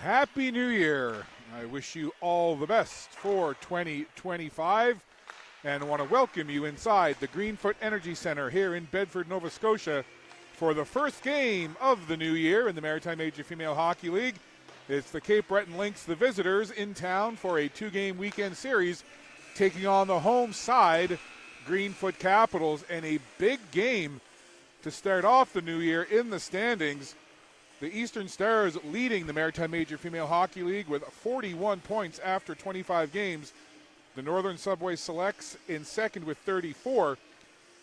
Happy New Year. I wish you all the best for 2025 and want to welcome you inside the Greenfoot Energy Center here in Bedford, Nova Scotia for the first game of the new year in the Maritime Major Female Hockey League. It's the Cape Breton Lynx, the visitors, in town for a two-game weekend series taking on the home side Greenfoot Capitals, and a big game to start off the new year in the standings. The Eastern Stars leading the Maritime Major Female Hockey League with 41 points after 25 games. The Northern Subway Selects in second with 34.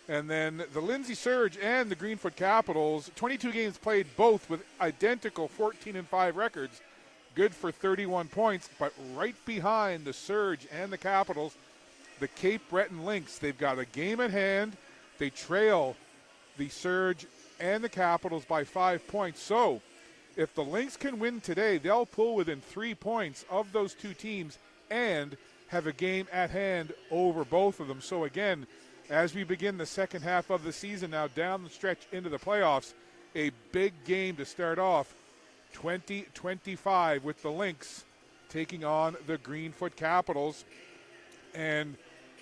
And then the Lindsay Surge and the Greenfoot Capitals, 22 games played, both with identical 14-5 records, good for 31 points. But right behind the Surge and the Capitals, the Cape Breton Lynx. They've got a game at hand. They trail the Surge and the Capitals by 5 points. So if the Lynx can win today, they'll pull within 3 points of those two teams and have a game at hand over both of them. So again, as we begin the second half of the season now down the stretch into the playoffs, a big game to start off 2025 with the Lynx taking on the Greenfoot Capitals. And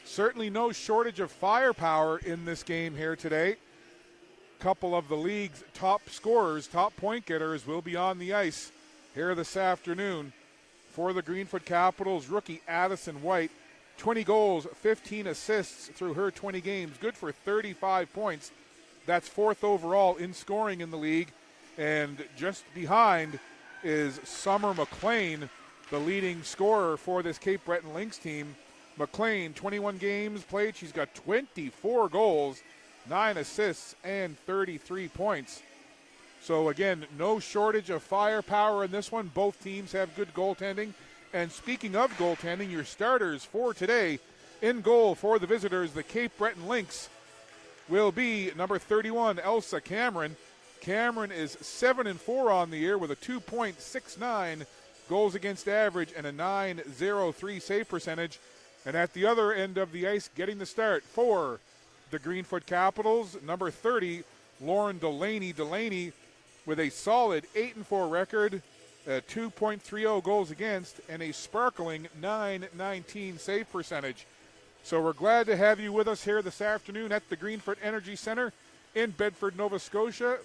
certainly no shortage of firepower in this game here today. Couple of the league's top scorers, top point getters will be on the ice here this afternoon. For the Greenfoot Capitals, rookie Addison White, 20 goals, 15 assists through her 20 games, good for 35 points. That's fourth overall in scoring in the league. And just behind is Summer McLean, the leading scorer for this Cape Breton Lynx team. McLean, 21 games played. She's got 24 goals, 9 assists, and 33 points. So again, no shortage of firepower in this one. Both teams have good goaltending. And speaking of goaltending, your starters for today, in goal for the visitors, the Cape Breton Lynx, will be number 31, Elsa Cameron. Cameron is 7-4 on the year with a 2.69 goals against average and a .903 save percentage. And at the other end of the ice, getting the start for the Greenfoot Capitals, number 30, Lauren Delaney. Delaney with a solid 8-4 record, 2.30 goals against, and a sparkling .919 save percentage. So we're glad to have you with us here this afternoon at the Greenfoot Energy Center in Bedford, Nova Scotia.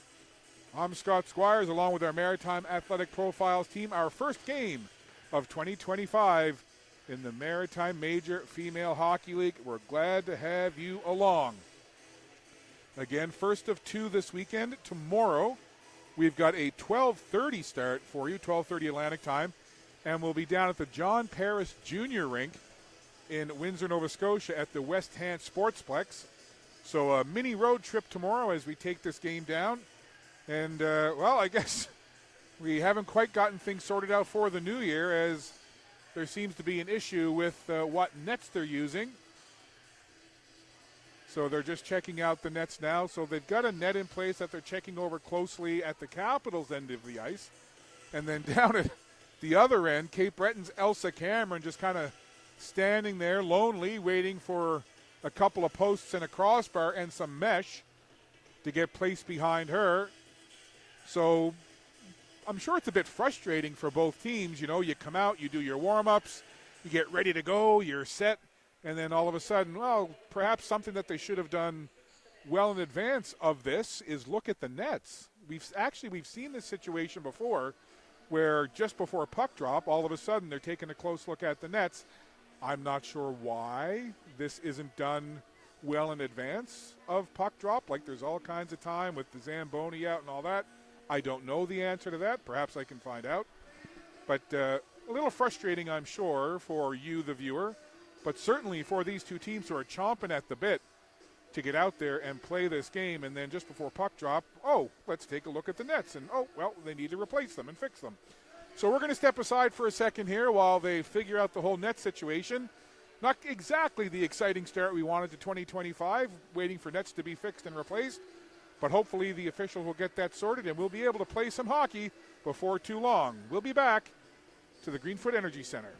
I'm Scott Squires, along with our Maritime Athletic Profiles team. Our first game of 2025 in the Maritime Major Female Hockey League. We're glad to have you along. Again, first of two this weekend. Tomorrow, we've got a 12:30 start for you, 12:30 Atlantic time, and we'll be down at the John Paris Junior Rink in Windsor, Nova Scotia at the West Hant Sportsplex. So a mini road trip tomorrow as we take this game down. And, well, I guess we haven't quite gotten things sorted out for the new year, as there seems to be an issue with what nets they're using. So they're just checking out the nets now. So they've got a net in place that they're checking over closely at the Capitals end of the ice. And then down at the other end, Cape Breton's Elsa Cameron just kind of standing there lonely, waiting for a couple of posts and a crossbar and some mesh to get placed behind her. So I'm sure it's a bit frustrating for both teams. You know, you come out, you do your warm-ups, you get ready to go, you're set, and then all of a sudden, well, perhaps something that they should have done well in advance of this is look at the nets. We've seen this situation before where just before puck drop, all of a sudden they're taking a close look at the nets. I'm not sure why this isn't done well in advance of puck drop. Like, there's all kinds of time with the Zamboni out and all that. I don't know the answer to that. Perhaps I can find out. But a little frustrating, I'm sure, for you, the viewer, but certainly for these two teams who are chomping at the bit to get out there and play this game. And then just before puck drop, oh, let's take a look at the nets. And, oh, well, they need to replace them and fix them. So we're going to step aside for a second here while they figure out the whole net situation. Not exactly the exciting start we wanted to 2025, waiting for nets to be fixed and replaced. But hopefully the officials will get that sorted and we'll be able to play some hockey before too long. We'll be back to the Greenfoot Energy Center.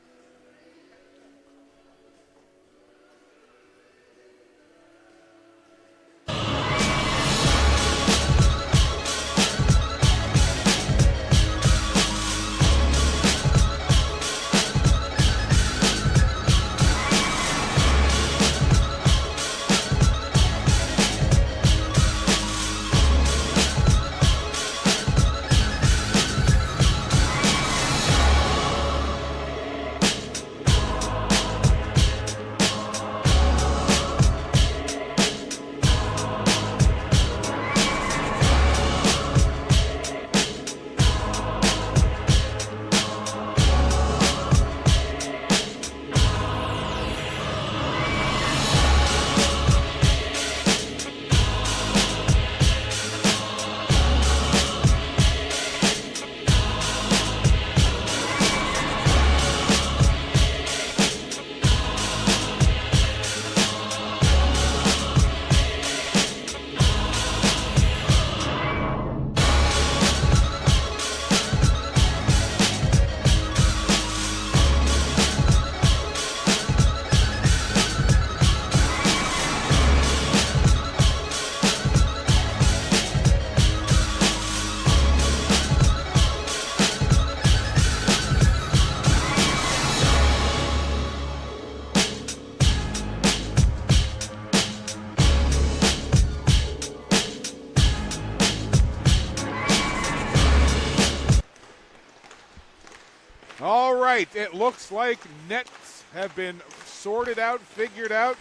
All right, it looks like nets have been sorted out, figured out,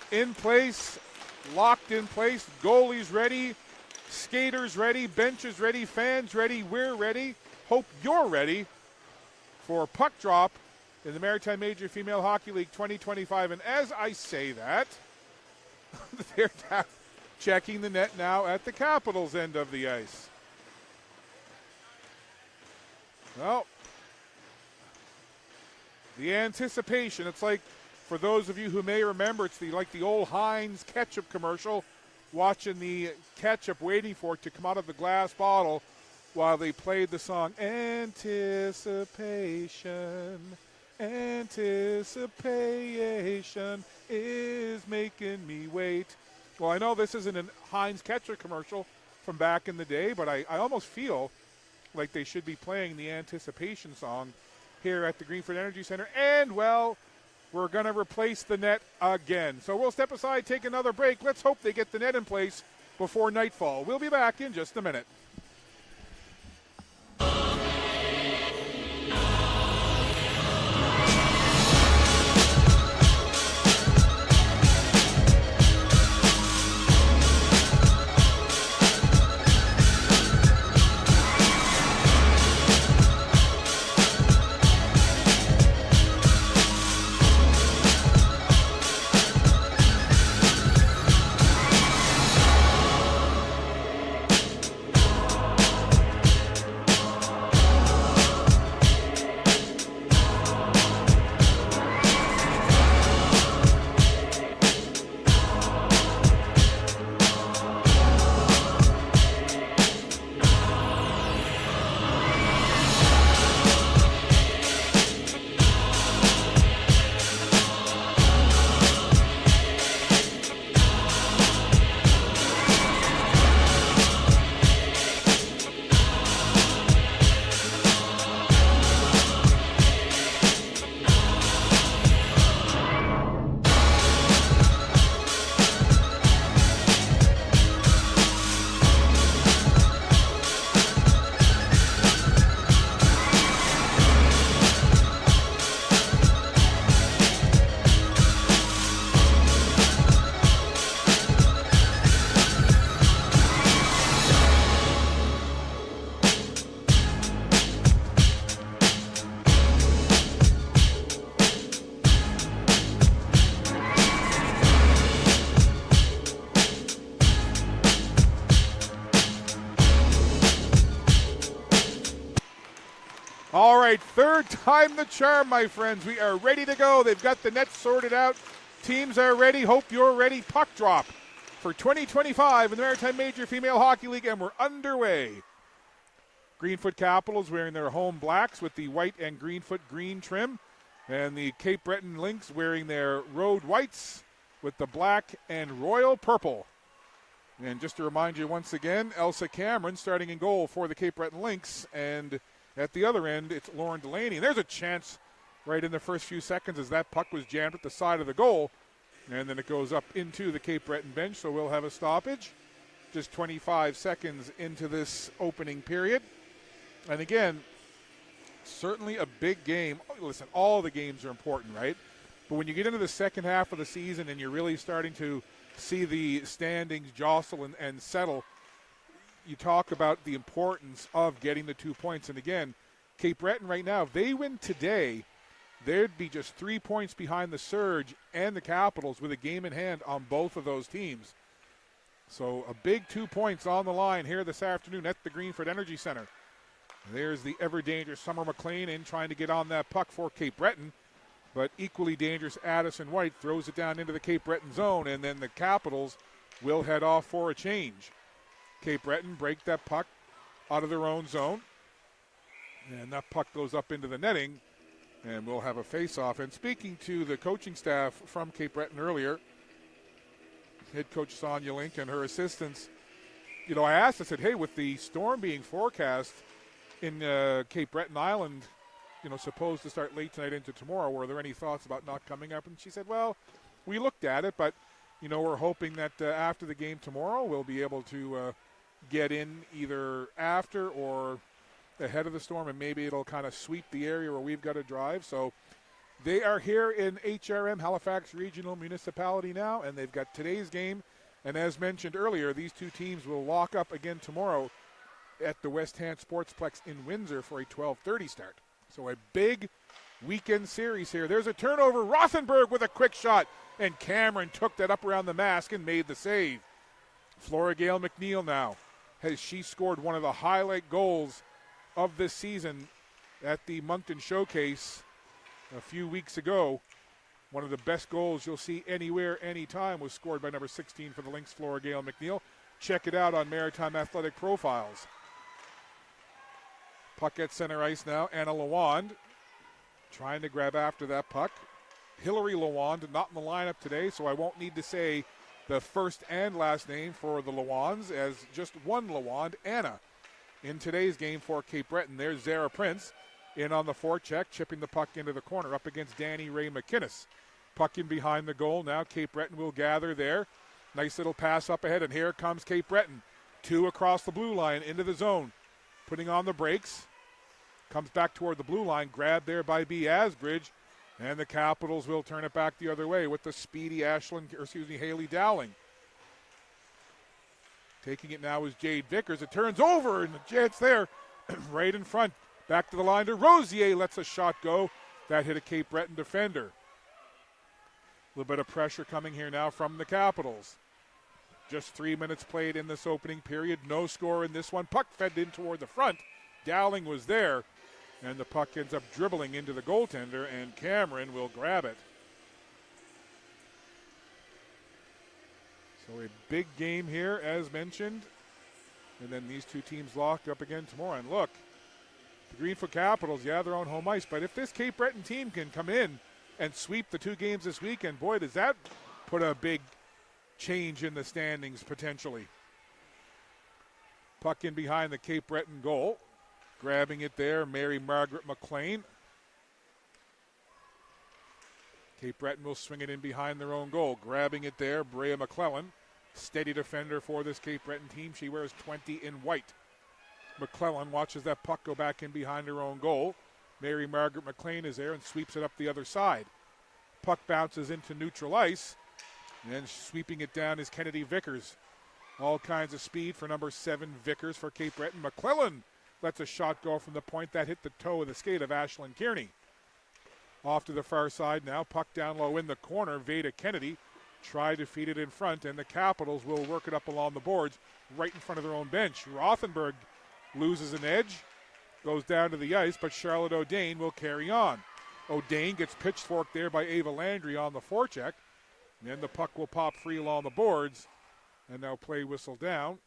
in place, locked in place, goalies ready, skaters ready, benches ready, fans ready, we're ready. Hope you're ready for puck drop in the Maritime Major Female Hockey League 2025. And as I say that, they're checking the net now at the Capitals end of the ice. Well, the anticipation, it's like, for those of you who may remember, it's like the old Heinz ketchup commercial, watching the ketchup, waiting for it to come out of the glass bottle while they played the song, Anticipation, Anticipation is making me wait. Well, I know this isn't a Heinz ketchup commercial from back in the day, but I almost feel like they should be playing the Anticipation song here at the Greenfoot Energy Center. And, well, we're going to replace the net again. So we'll step aside, take another break. Let's hope they get the net in place before nightfall. We'll be back in just a minute. All right, third time the charm, my friends. We are ready to go. They've got the net sorted out. Teams are ready. Hope you're ready. Puck drop for 2025 in the Maritime Major Female Hockey League, and we're underway. Greenfoot Capitals wearing their home blacks with the white and Greenfoot green trim, and the Cape Breton Lynx wearing their road whites with the black and royal purple. And just to remind you once again, Elsa Cameron starting in goal for the Cape Breton Lynx, and at the other end, it's Lauren Delaney. And there's a chance right in the first few seconds as that puck was jammed at the side of the goal. And then it goes up into the Cape Breton bench, so we'll have a stoppage. Just 25 seconds into this opening period. And again, certainly a big game. Listen, all the games are important, right? But when you get into the second half of the season and you're really starting to see the standings jostle and settle, you talk about the importance of getting the 2 points. And again, Cape Breton right now, if they win today, they'd be just 3 points behind the Surge and the Capitals with a game in hand on both of those teams. So a big 2 points on the line here this afternoon at the Greenfoot Energy Center. There's the ever dangerous Summer McLean in trying to get on that puck for Cape Breton. But equally dangerous Addison White throws it down into the Cape Breton zone, and then the Capitals will head off for a change. Cape Breton break that puck out of their own zone. And that puck goes up into the netting, and we'll have a face-off. And speaking to the coaching staff from Cape Breton earlier, head coach Sonia Link and her assistants, I asked, I said, hey, with the storm being forecast in Cape Breton Island, supposed to start late tonight into tomorrow, were there any thoughts about not coming up? And she said, well, we looked at it, but, we're hoping that after the game tomorrow, we'll be able to get in either after or ahead of the storm, and maybe it'll kind of sweep the area where we've got to drive. So they are here in HRM, Halifax Regional Municipality now, and they've got today's game. And as mentioned earlier, these two teams will lock up again tomorrow at the West Hand Sportsplex in Windsor for a 12:30 start. So a big weekend series here. There's a turnover. Rothenberg with a quick shot, and Cameron took that up around the mask and made the save. Flora Gale McNeil now she scored one of the highlight goals of this season at the Moncton Showcase a few weeks ago. One of the best goals you'll see anywhere, anytime was scored by number 16 for the Lynx, Flora Gale McNeil. Check it out on Maritime Athletic Profiles. Puck at center ice now. Anna Lawand trying to grab after that puck. Hillary Lawand not in the lineup today, so I won't need to say the first and last name for the Lawands, as just one Lawand, Anna, in today's game for Cape Breton. There's Zara Prince in on the forecheck, chipping the puck into the corner up against Danny Ray McInnes. Puck in behind the goal now. Cape Breton will gather there. Nice little pass up ahead, and here comes Cape Breton. 2 across the blue line into the zone. Putting on the brakes. Comes back toward the blue line. Grabbed there by B. Asbridge. And the Capitals will turn it back the other way with the speedy Haley Dowling. Taking it now is Jade Vickers. It turns over, and it's there right in front. Back to the line to Rosier. Lets a shot go. That hit a Cape Breton defender. A little bit of pressure coming here now from the Capitals. Just 3 minutes played in this opening period. No score in this one. Puck fed in toward the front. Dowling was there. And the puck ends up dribbling into the goaltender, and Cameron will grab it. So a big game here, as mentioned. And then these two teams locked up again tomorrow. And look, the Greenfoot Capitals, they're on home ice. But if this Cape Breton team can come in and sweep the 2 games this weekend, boy, does that put a big change in the standings potentially. Puck in behind the Cape Breton goal. Grabbing it there, Mary Margaret McLean. Cape Breton will swing it in behind their own goal. Grabbing it there, Brea McClellan. Steady defender for this Cape Breton team. She wears 20 in white. McClellan watches that puck go back in behind her own goal. Mary Margaret McLean is there and sweeps it up the other side. Puck bounces into neutral ice. And sweeping it down is Kennedy Vickers. All kinds of speed for number 7 Vickers for Cape Breton. McClellan lets a shot go from the point that hit the toe of the skate of Ashlyn Kearney. Off to the far side now. Puck down low in the corner. Veda Kennedy tried to feed it in front, and the Capitals will work it up along the boards right in front of their own bench. Rothenberg loses an edge, goes down to the ice, but Charlotte O'Dane will carry on. O'Dane gets pitchforked there by Ava Landry on the forecheck. And then the puck will pop free along the boards, and now play whistle down.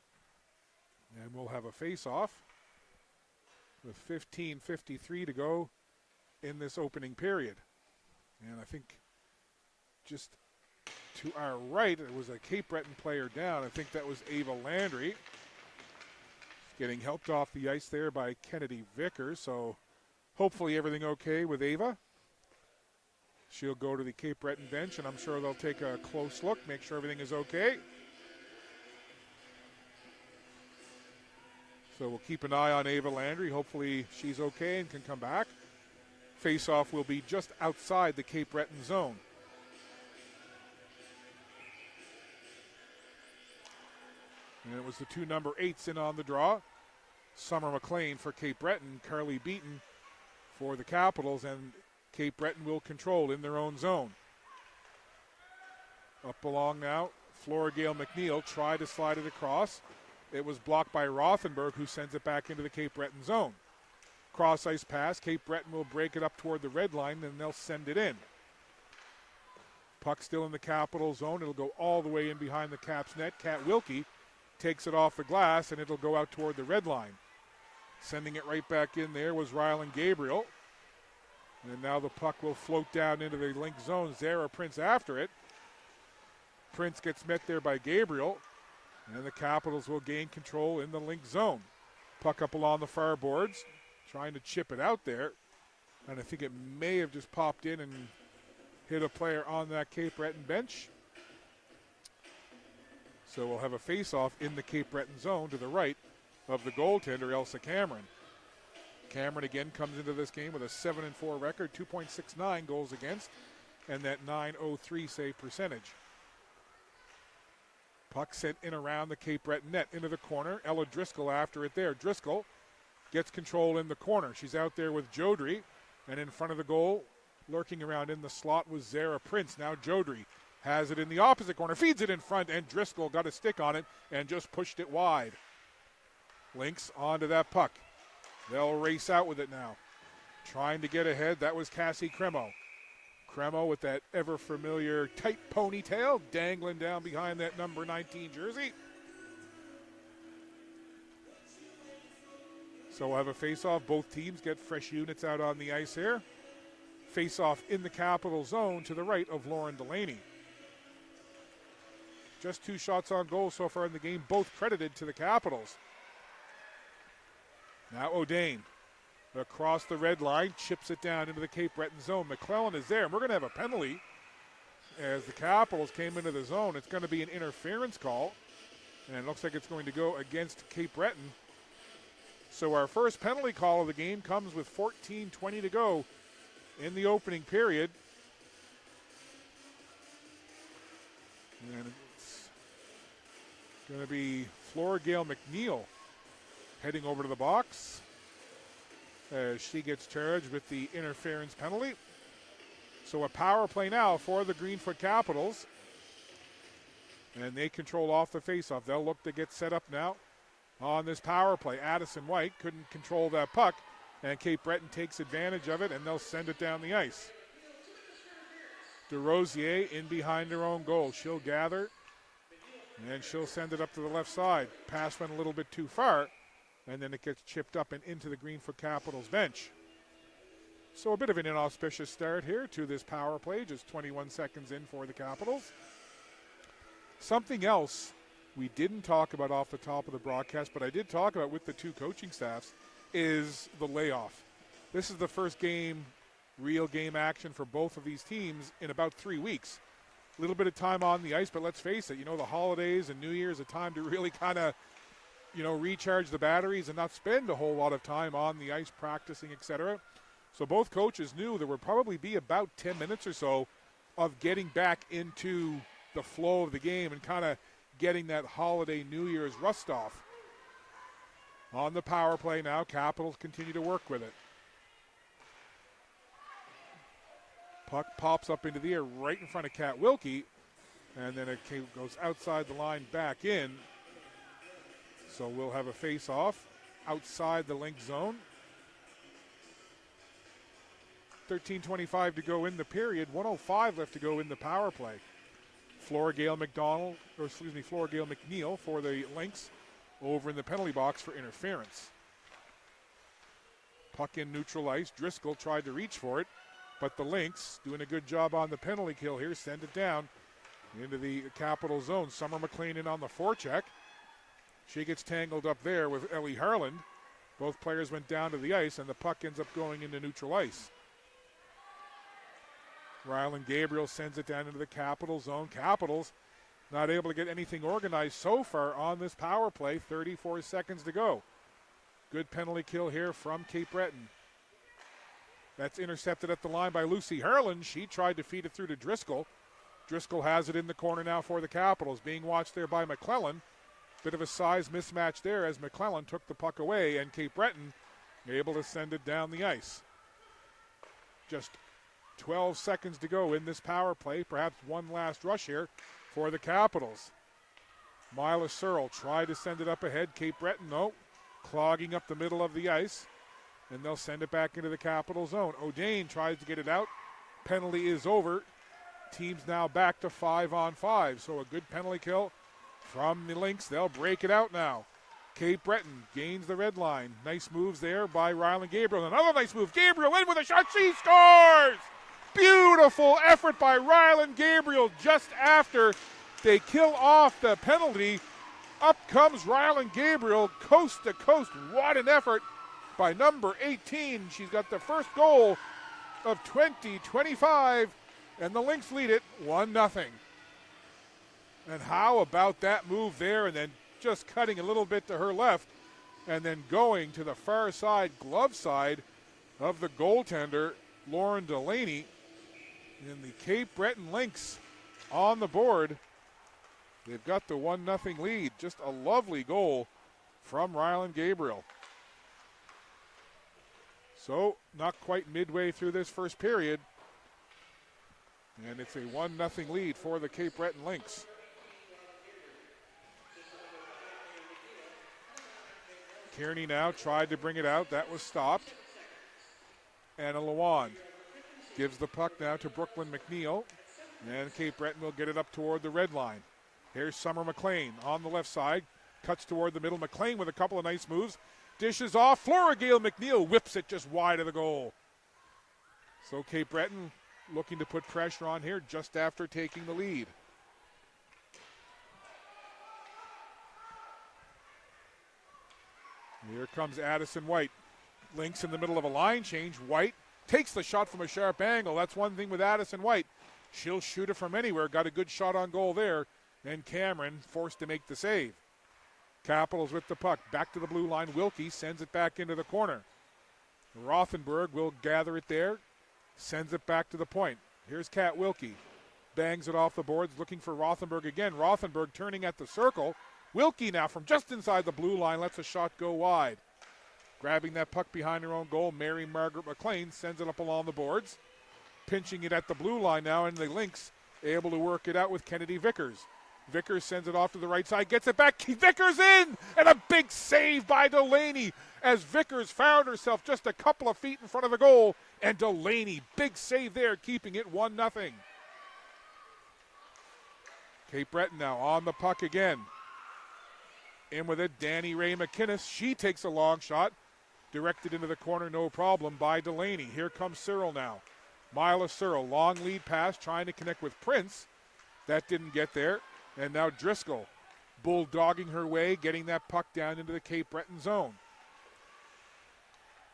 And we'll have a face-off with 15:53 to go in this opening period. And I think just to our right, it was a Cape Breton player down. I think that was Ava Landry. Getting helped off the ice there by Kennedy Vickers. So hopefully everything okay with Ava. She'll go to the Cape Breton bench, and I'm sure they'll take a close look, make sure everything is okay. So we'll keep an eye on Ava Landry. Hopefully she's okay and can come back. Face-off will be just outside the Cape Breton zone. And it was the 2 number 8s in on the draw. Summer McLean for Cape Breton, Carly Beaton for the Capitals, and Cape Breton will control in their own zone. Up along now, Flora Gale McNeil tried to slide it across. It was blocked by Rothenberg, who sends it back into the Cape Breton zone. Cross ice pass. Cape Breton will break it up toward the red line, and they'll send it in. Puck still in the Capital zone. It'll go all the way in behind the Caps net. Kat Wilkie takes it off the glass, and it'll go out toward the red line. Sending it right back in there was Rylan Gabriel. And now the puck will float down into the Lynx zone. Zara Prince after it. Prince gets met there by Gabriel. And the Capitals will gain control in the Lynx zone. Puck up along the far boards. Trying to chip it out there. And I think it may have just popped in and hit a player on that Cape Breton bench. So we'll have a face-off in the Cape Breton zone to the right of the goaltender, Elsa Cameron. Cameron again comes into this game with a 7-4 record, 2.69 goals against, and that .903 save percentage. Puck sent in around the Cape Breton net into the corner. Ella Driscoll after it there. Driscoll gets control in the corner. She's out there with Jodry, and in front of the goal, lurking around in the slot was Zara Prince. Now Jodry has it in the opposite corner, feeds it in front, and Driscoll got a stick on it and just pushed it wide. Lynx onto that puck. They'll race out with it now. Trying to get ahead, that was Cassie Cremo. Cremo with that ever-familiar tight ponytail dangling down behind that number 19 jersey. So we'll have a face-off. Both teams get fresh units out on the ice here. Face-off in the capital zone to the right of Lauren Delaney. Just 2 shots on goal so far in the game, both credited to the Capitals. Now O'Dane across the red line, chips it down into the Cape Breton zone. McClellan is there, and we're going to have a penalty as the Capitals came into the zone. It's going to be an interference call, and it looks like it's going to go against Cape Breton. So our first penalty call of the game comes with 14:20 to go in the opening period. And it's going to be Flora Gale McNeil heading over to the box as she gets charged with the interference penalty. So a power play now for the Greenfoot Capitals. And they control off the faceoff. They'll look to get set up now on this power play. Addison White couldn't control that puck, and Cape Breton takes advantage of it, and they'll send it down the ice. DeRosier in behind her own goal. She'll gather, and she'll send it up to the left side. Pass went a little bit too far, and then it gets chipped up and into the Greenfoot Capitals bench. So a bit of an inauspicious start here to this power play, just 21 seconds in for the Capitals. Something else we didn't talk about off the top of the broadcast, but I did talk about with the two coaching staffs, is the layoff. This is the first game, real game action for both of these teams in about 3 weeks. A little bit of time on the ice, but let's face it, the holidays and New Year's, a time to really kind of recharge the batteries and not spend a whole lot of time on the ice practicing, etc. So both coaches knew there would probably be about 10 minutes or so of getting back into the flow of the game and kind of getting that holiday New Year's rust off. On the power play now, Capitals continue to work with it. Puck pops up into the air right in front of Kat Wilkie, and then it goes outside the line back in. So we'll have a face-off outside the Lynx zone. 13:25 to go in the period. 1:05 left to go in the power play. Flora Gale McNeil for the Lynx over in the penalty box for interference. Puck in neutral ice. Driscoll tried to reach for it, but the Lynx doing a good job on the penalty kill here. Send it down into the Capital zone. Summer McLean in on the forecheck. She gets tangled up there with Ellie Harland. Both players went down to the ice, and the puck ends up going into neutral ice. Rylan Gabriel sends it down into the Capital zone. Capitals not able to get anything organized so far on this power play. 34 seconds to go. Good penalty kill here from Cape Breton. That's intercepted at the line by Lucy Harland. She tried to feed it through to Driscoll. Driscoll has it in the corner now for the Capitals. Being watched there by McClellan. Bit of a size mismatch there as McClellan took the puck away, and Cape Breton able to send it down the ice. Just 12 seconds to go in this power play. Perhaps one last rush here for the Capitals. Mila Searle tried to send it up ahead. Cape Breton, no, clogging up the middle of the ice, and they'll send it back into the Capital zone. O'Dane tries to get it out. Penalty is over. Team's now back to 5-on-5, so a good penalty kill from the Lynx. They'll break it out now. Cape Breton gains the red line. Nice moves there by Rylan Gabriel. Another nice move. Gabriel in with a shot. She scores! Beautiful effort by Rylan Gabriel just after they kill off the penalty. Up comes Rylan Gabriel, coast to coast. What an effort by number 18. She's got the first goal of 2025, and the Lynx lead it 1-0. And how about that move there, and then just cutting a little bit to her left and then going to the far side, glove side of the goaltender, Lauren Delaney. And the Cape Breton Lynx on the board. They've got the 1-0 lead. Just a lovely goal from Ryland Gabriel. So not quite midway through this first period. And it's a 1-0 lead for the Cape Breton Lynx. Kearney now tried to bring it out. That was stopped. Anna Lawand gives the puck now to Brooklyn McNeil. And Cape Breton will get it up toward the red line. Here's Summer McLean on the left side. Cuts toward the middle. McLean with a couple of nice moves. Dishes off. Florigale McNeil whips it just wide of the goal. So Cape Breton looking to put pressure on here just after taking the lead. Here comes Addison White. Lynx in the middle of a line change. White takes the shot from a sharp angle. That's one thing with Addison White. She'll shoot it from anywhere. Got a good shot on goal there. And Cameron forced to make the save. Capitals with the puck. Back to the blue line. Wilkie sends it back into the corner. Rothenberg will gather it there. Sends it back to the point. Here's Kat Wilkie. Bangs it off the boards, looking for Rothenberg again. Rothenberg turning at the circle. Wilkie now from just inside the blue line lets a shot go wide. Grabbing that puck behind her own goal, Mary Margaret McLean sends it up along the boards. Pinching it at the blue line now, and the Lynx able to work it out with Kennedy Vickers. Vickers sends it off to the right side, gets it back. Vickers in! And a big save by Delaney as Vickers found herself just a couple of feet in front of the goal. And Delaney, big save there, keeping it 1-0. Cape Breton now on the puck again. In with it, Danny Ray McInnes. She takes a long shot. Directed into the corner, no problem, by Delaney. Here comes Searle now. Mila Searle, long lead pass, trying to connect with Prince. That didn't get there. And now Driscoll, bulldogging her way, getting that puck down into the Cape Breton zone.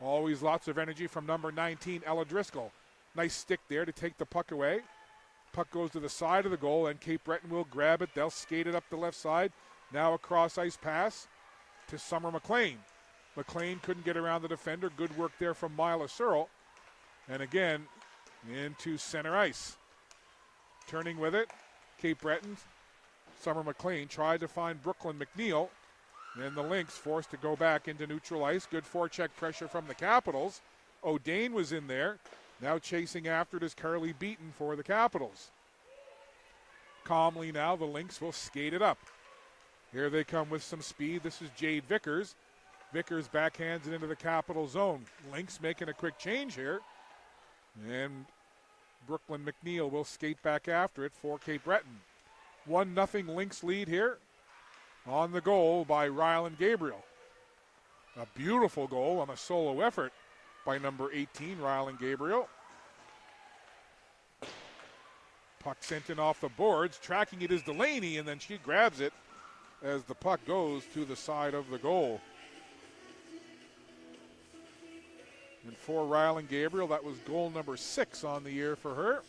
Always lots of energy from number 19, Ella Driscoll. Nice stick there to take the puck away. Puck goes to the side of the goal, and Cape Breton will grab it. They'll skate it up the left side. Now a cross-ice pass to Summer McLean. McLean couldn't get around the defender. Good work there from Mila Searle. And again, into center ice. Turning with it, Cape Breton. Summer McLean tried to find Brooklyn McNeil. And the Lynx forced to go back into neutral ice. Good forecheck pressure from the Capitals. O'Dane was in there. Now chasing after it is Carly Beaton for the Capitals. Calmly now, the Lynx will skate it up. Here they come with some speed. This is Jade Vickers. Vickers backhands it into the Capital zone. Lynx making a quick change here. And Brooklyn McNeil will skate back after it for Cape Breton. 1-0 Lynx lead here. On the goal by Ryland Gabriel. A beautiful goal on a solo effort by number 18, Ryland Gabriel. Puck sent in off the boards. Tracking it is Delaney, and then she grabs it as the puck goes to the side of the goal. And for Ryland Gabriel, that was goal number 6 on the year for her.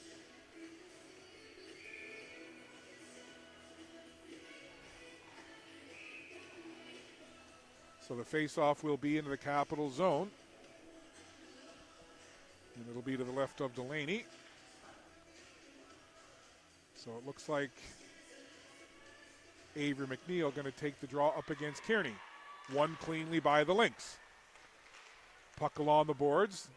So the face-off will be into the Capital zone. And it'll be to the left of Delaney. So it looks like Avery McNeil going to take the draw up against Kearney. Won cleanly by the Lynx. Puck along the boards.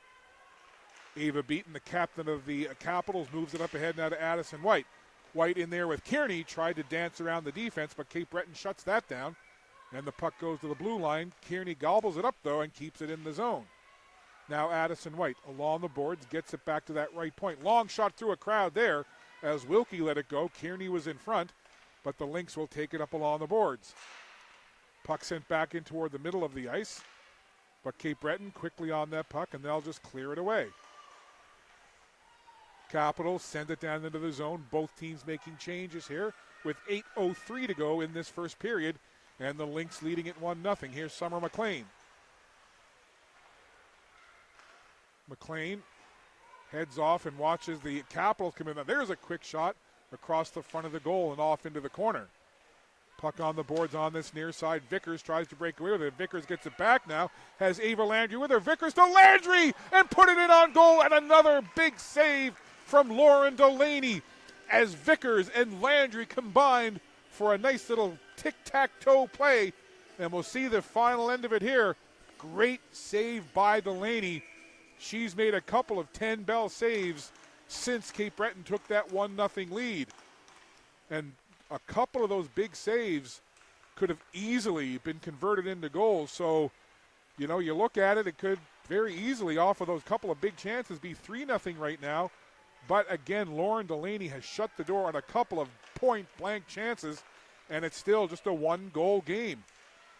Ava Beaton, the captain of the Capitals, moves it up ahead now to Addison White. White in there with Kearney, tried to dance around the defense, but Cape Breton shuts that down. And the puck goes to the blue line. Kearney gobbles it up, though, and keeps it in the zone. Now Addison White along the boards, gets it back to that right point. Long shot through a crowd there as Wilkie let it go. Kearney was in front, but the Lynx will take it up along the boards. Puck sent back in toward the middle of the ice, but Cape Breton quickly on that puck, and they'll just clear it away. Capitals send it down into the zone. Both teams making changes here with 8:03 to go in this first period. And the Lynx leading it 1-0. Here's Summer McLean. McLean heads off and watches the Capitals come in. Now there's a quick shot across the front of the goal and off into the corner. Puck on the boards on this near side. Vickers tries to break away with it. Vickers gets it back now. Has Ava Landry with her. Vickers to Landry and put it in on goal. And another big save from Lauren Delaney as Vickers and Landry combined for a nice little tic-tac-toe play. And we'll see the final end of it here. Great save by Delaney. She's made a couple of 10-bell saves since Cape Breton took that 1-0 lead. And a couple of those big saves could have easily been converted into goals. So, you know, you look at it, it could very easily, off of those couple of big chances, be 3-0 right now. But again, Lauren Delaney has shut the door on a couple of point-blank chances, and it's still just a one-goal game.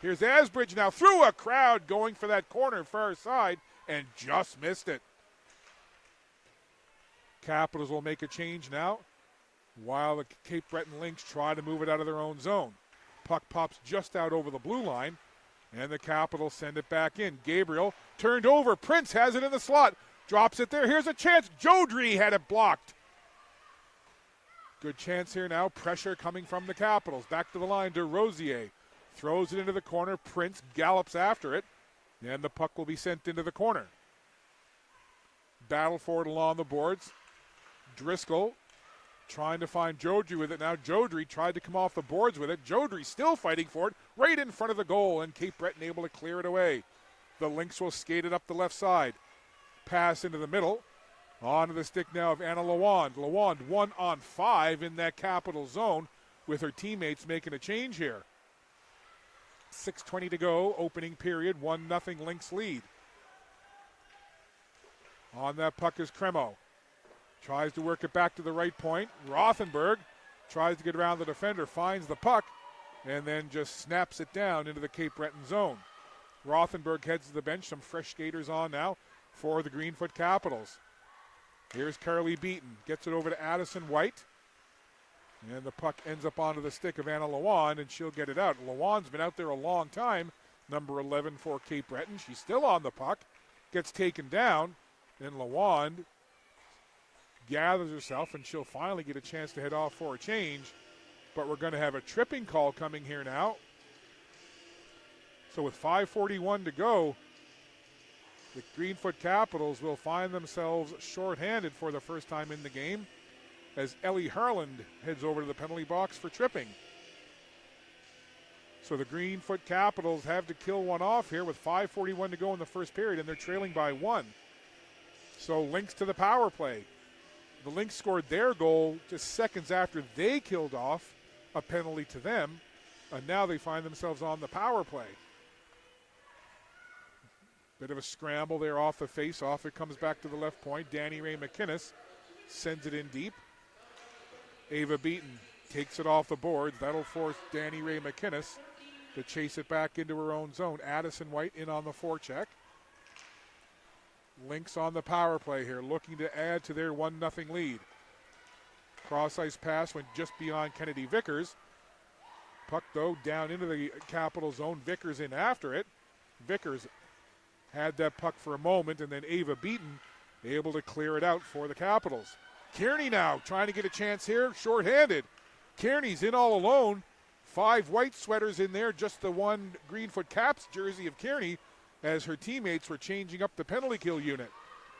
Here's Asbridge now through a crowd going for that corner far side and just missed it. Capitals will make a change now while the Cape Breton Lynx try to move it out of their own zone. Puck pops just out over the blue line, and the Capitals send it back in. Gabriel turned over. Prince has it in the slot. Drops it there. Here's a chance. Jodry had it blocked. Good chance here now. Pressure coming from the Capitals. Back to the line to Rosier. Throws it into the corner. Prince gallops after it, and the puck will be sent into the corner. Battle for it along the boards. Driscoll trying to find Jodry with it now. Jodry tried to come off the boards with it. Jodry still fighting for it right in front of the goal, and Cape Breton able to clear it away. The Lynx will skate it up the left side. Pass into the middle. Onto the stick now of Anna Lawand. Lawand 1-on-5 in that Capital zone with her teammates making a change here. 6:20 to go, opening period, 1-0 Lynx lead. On that puck is Cremo. Tries to work it back to the right point. Rothenberg tries to get around the defender, finds the puck, and then just snaps it down into the Cape Breton zone. Rothenberg heads to the bench. Some fresh skaters on now for the Greenfoot Capitals. Here's Carly Beaton. Gets it over to Addison White. And the puck ends up onto the stick of Anna Lawand, and she'll get it out. Lawand's been out there a long time, number 11 for Cape Breton. She's still on the puck. Gets taken down, and Lawand gathers herself, and she'll finally get a chance to head off for a change. But we're going to have a tripping call coming here now. So with 5:41 to go, the Greenfoot Capitals will find themselves shorthanded for the first time in the game as Ellie Harland heads over to the penalty box for tripping. So the Greenfoot Capitals have to kill one off here with 5:41 to go in the first period, and they're trailing by 1. So Lynx to the power play. The Lynx scored their goal just seconds after they killed off a penalty to them, and now they find themselves on the power play. Bit of a scramble there off the face-off. It comes back to the left point. Danny Ray McInnes sends it in deep. Ava Beaton takes it off the boards. That'll force Danny Ray McInnes to chase it back into her own zone. Addison White in on the forecheck. Lynx on the power play here, looking to add to their 1-0 lead. Cross-ice pass went just beyond Kennedy Vickers. Puck, though, down into the Capital zone. Vickers in after it. Vickers had that puck for a moment, and then Ava Beaton able to clear it out for the Capitals. Kearney now trying to get a chance here, shorthanded. Kearney's in all alone. 5 white sweaters in there, just the one Greenfoot Caps jersey of Kearney, as her teammates were changing up the penalty kill unit.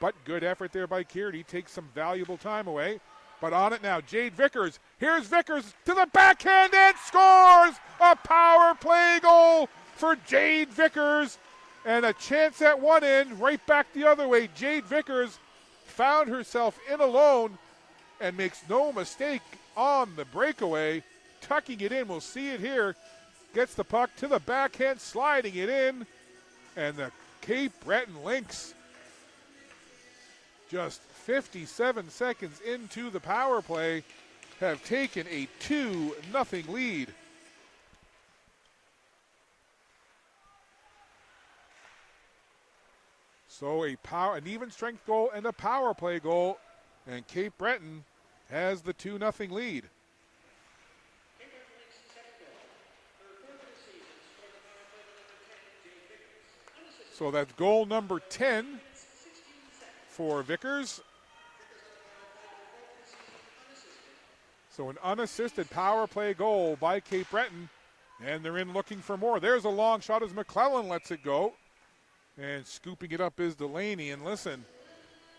But good effort there by Kearney, takes some valuable time away. But on it now, Jade Vickers. Here's Vickers to the backhand and scores! A power play goal for Jade Vickers. And a chance at one end, right back the other way. Jade Vickers found herself in alone and makes no mistake on the breakaway, tucking it in. We'll see it here. Gets the puck to the backhand, sliding it in. And the Cape Breton Lynx, just 57 seconds into the power play, have taken a 2-0 lead. So an even strength goal and a power play goal, and Cape Breton has the 2-0 lead. So that's goal number 10 for Vickers. So an unassisted power play goal by Cape Breton And they're in looking for more. There's a long shot as McClellan lets it go. And scooping it up is Delaney. And listen,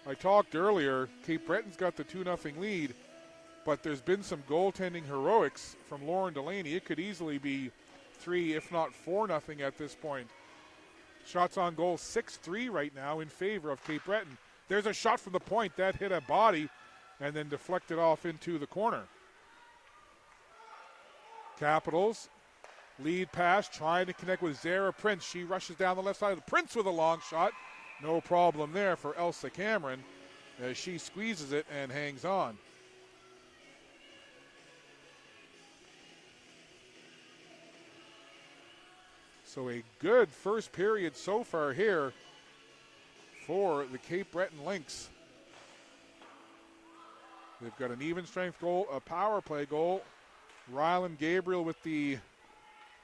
I talked earlier, Cape Breton's got the 2-0 lead, but there's been some goaltending heroics from Lauren Delaney. It could easily be 3, if not 4-0 at this point. Shots on goal 6-3 right now in favor of Cape Breton. There's a shot from the point that hit a body and then deflected off into the corner. Capitals lead pass, trying to connect with Zara Prince. She rushes down the left side of the Prince with a long shot. No problem there for Elsa Cameron as she squeezes it and hangs on. So a good first period so far here for the Cape Breton Lynx. They've got an even strength goal, a power play goal. Rylan Gabriel with the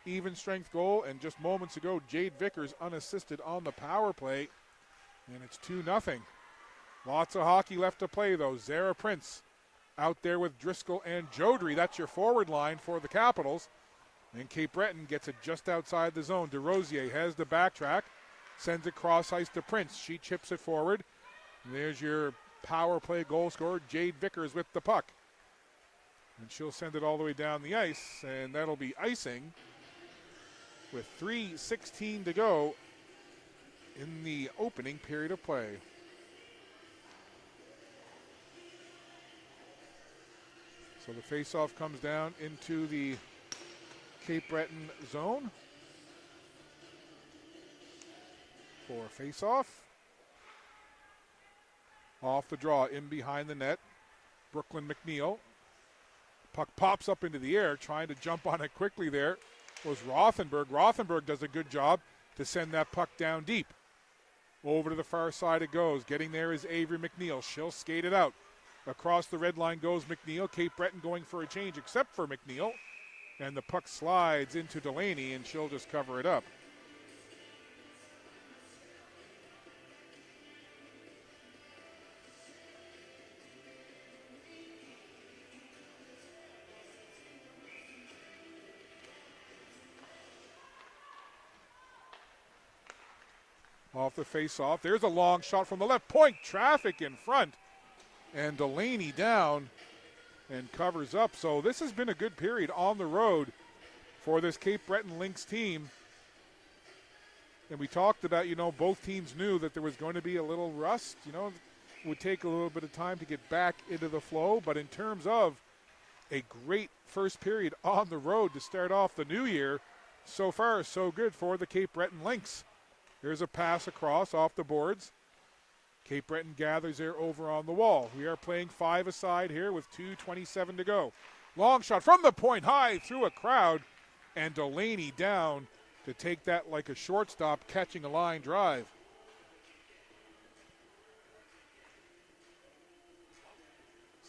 even strength goal, and just moments ago, Jade Vickers unassisted on the power play, and it's 2-0. Lots of hockey left to play, though. Zara Prince out there with Driscoll and Jodry. That's your forward line for the Capitals. And Cape Breton gets it just outside the zone. DeRosier has the backtrack, sends it cross ice to Prince. She chips it forward. And there's your power play goal scorer, Jade Vickers, with the puck. And she'll send it all the way down the ice, and that'll be icing with 3:16 to go in the opening period of play. So the faceoff comes down into the Cape Breton zone for a faceoff. Off the draw, in behind the net, Brooklyn McNeil. Puck pops up into the air, trying to jump on it quickly there was Rothenberg. Rothenberg does a good job to send that puck down deep. Over to the far side it goes. Getting there is Avery McNeil. She'll skate it out. Across the red line goes McNeil. Cape Breton going for a change except for McNeil. And the puck slides into Delaney, and she'll just cover it up. Off the face-off. There's a long shot from the left point. Traffic in front. And Delaney down and covers up. So this has been a good period on the road for this Cape Breton Lynx team. And we talked about, both teams knew that there was going to be a little rust. It would take a little bit of time to get back into the flow. But in terms of a great first period on the road to start off the new year, so far so good for the Cape Breton Lynx. There's a pass across off the boards. Cape Breton gathers there over on the wall. We are playing 5 aside here with 2:27 to go. Long shot from the point, high through a crowd, and Delaney down to take that like a shortstop catching a line drive.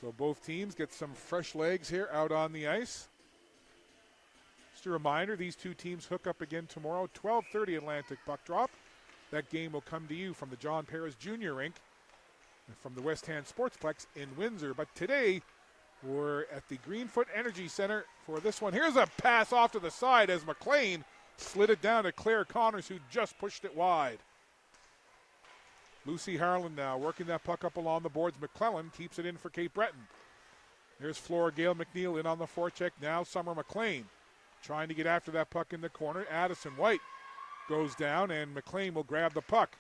So both teams get some fresh legs here out on the ice. Just a reminder, these two teams hook up again tomorrow, 12:30 Atlantic puck drop. That game will come to you from the John Paris Jr. Rink and from the West Hand Sportsplex in Windsor. But today, we're at the Greenfoot Energy Center for this one. Here's a pass off to the side as McLean slid it down to Claire Connors, who just pushed it wide. Lucy Harlan now working that puck up along the boards. McClellan keeps it in for Cape Breton. There's Flora Gale McNeil in on the forecheck. Now Summer McLean trying to get after that puck in the corner. Addison White goes down, and McLean will grab the puck.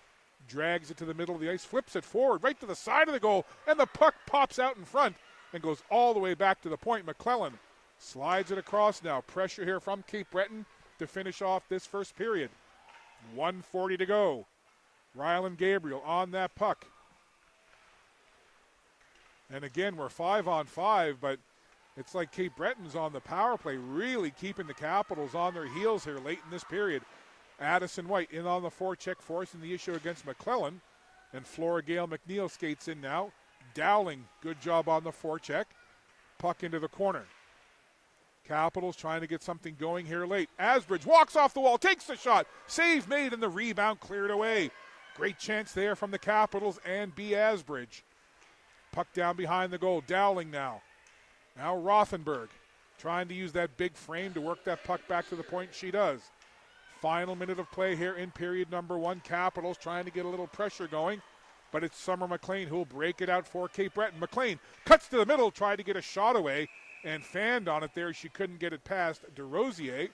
Drags it to the middle of the ice, flips it forward, right to the side of the goal, and the puck pops out in front and goes all the way back to the point. McClellan slides it across now. Pressure here from Cape Breton to finish off this first period. 1:40 to go. Rylan Gabriel on that puck. And again, we're 5-on-5, but it's like Cape Breton's on the power play, really keeping the Capitals on their heels here late in this period. Addison White in on the forecheck, forcing the issue against McClellan. And Flora Gale McNeil skates in now. Dowling, good job on the forecheck. Puck into the corner. Capitals trying to get something going here late. Asbridge walks off the wall, takes the shot. Save made, and the rebound cleared away. Great chance there from the Capitals and B. Asbridge. Puck down behind the goal. Dowling now. Now Rothenberg trying to use that big frame to work that puck back to the point. She does. Final minute of play here in period number 1. Capitals trying to get a little pressure going, but it's Summer McLean who will break it out for Cape Breton. McLean cuts to the middle, tried to get a shot away and fanned on it there. She couldn't get it past DeRosier,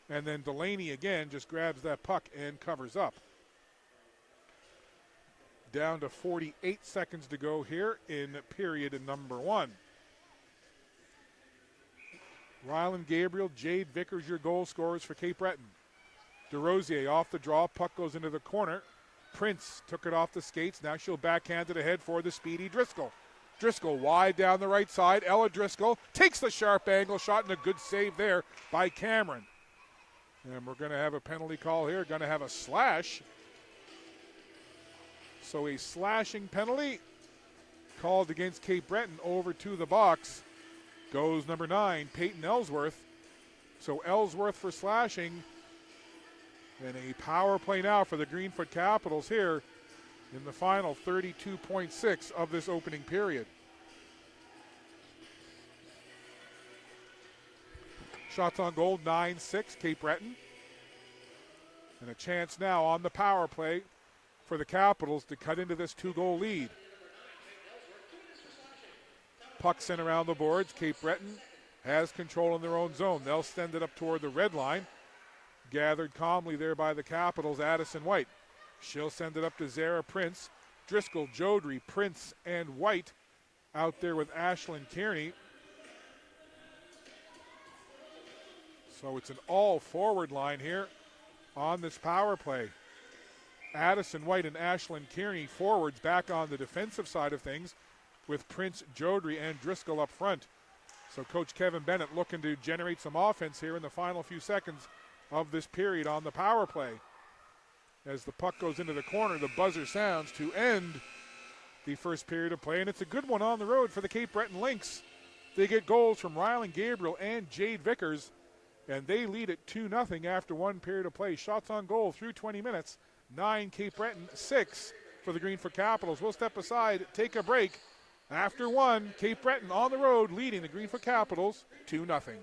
and then Delaney again just grabs that puck and covers up. Down to 48 seconds to go here in period number 1. Ryland Gabriel, Jade Vickers, your goal scorers for Cape Breton. DeRosier off the draw, puck goes into the corner. Prince took it off the skates. Now she'll backhand it ahead for the speedy Driscoll. Driscoll wide down the right side. Ella Driscoll takes the sharp angle shot, and a good save there by Cameron. And we're going to have a penalty call here. Going to have a slash. So a slashing penalty called against Cape Breton. Over to the box goes number 9, Peyton Ellsworth. So Ellsworth for slashing. And a power play now for the Greenfoot Capitals here in the final 32.6 of this opening period. Shots on goal, 9-6, Cape Breton. And a chance now on the power play for the Capitals to cut into this 2-goal lead. Puck sent around the boards. Cape Breton has control in their own zone. They'll send it up toward the red line. Gathered calmly there by the Capitals, Addison White. She'll send it up to Zara Prince. Driscoll, Jodry, Prince, and White out there with Ashlyn Kearney. So it's an all-forward line here on this power play. Addison White and Ashlyn Kearney forwards back on the defensive side of things with Prince, Jodry, and Driscoll up front. So Coach Kevin Bennett looking to generate some offense here in the final few seconds of this period on the power play. As the puck goes into the corner, the buzzer sounds to end the first period of play, and it's a good one on the road for the Cape Breton Lynx. They get goals from Ryland Gabriel and Jade Vickers, and they lead it 2-0 after one period of play. Shots on goal through 20 minutes, 9 Cape Breton, 6 for the Greenfoot Capitals. We'll step aside, take a break. After one, Cape Breton on the road leading the Greenfoot Capitals 2-0.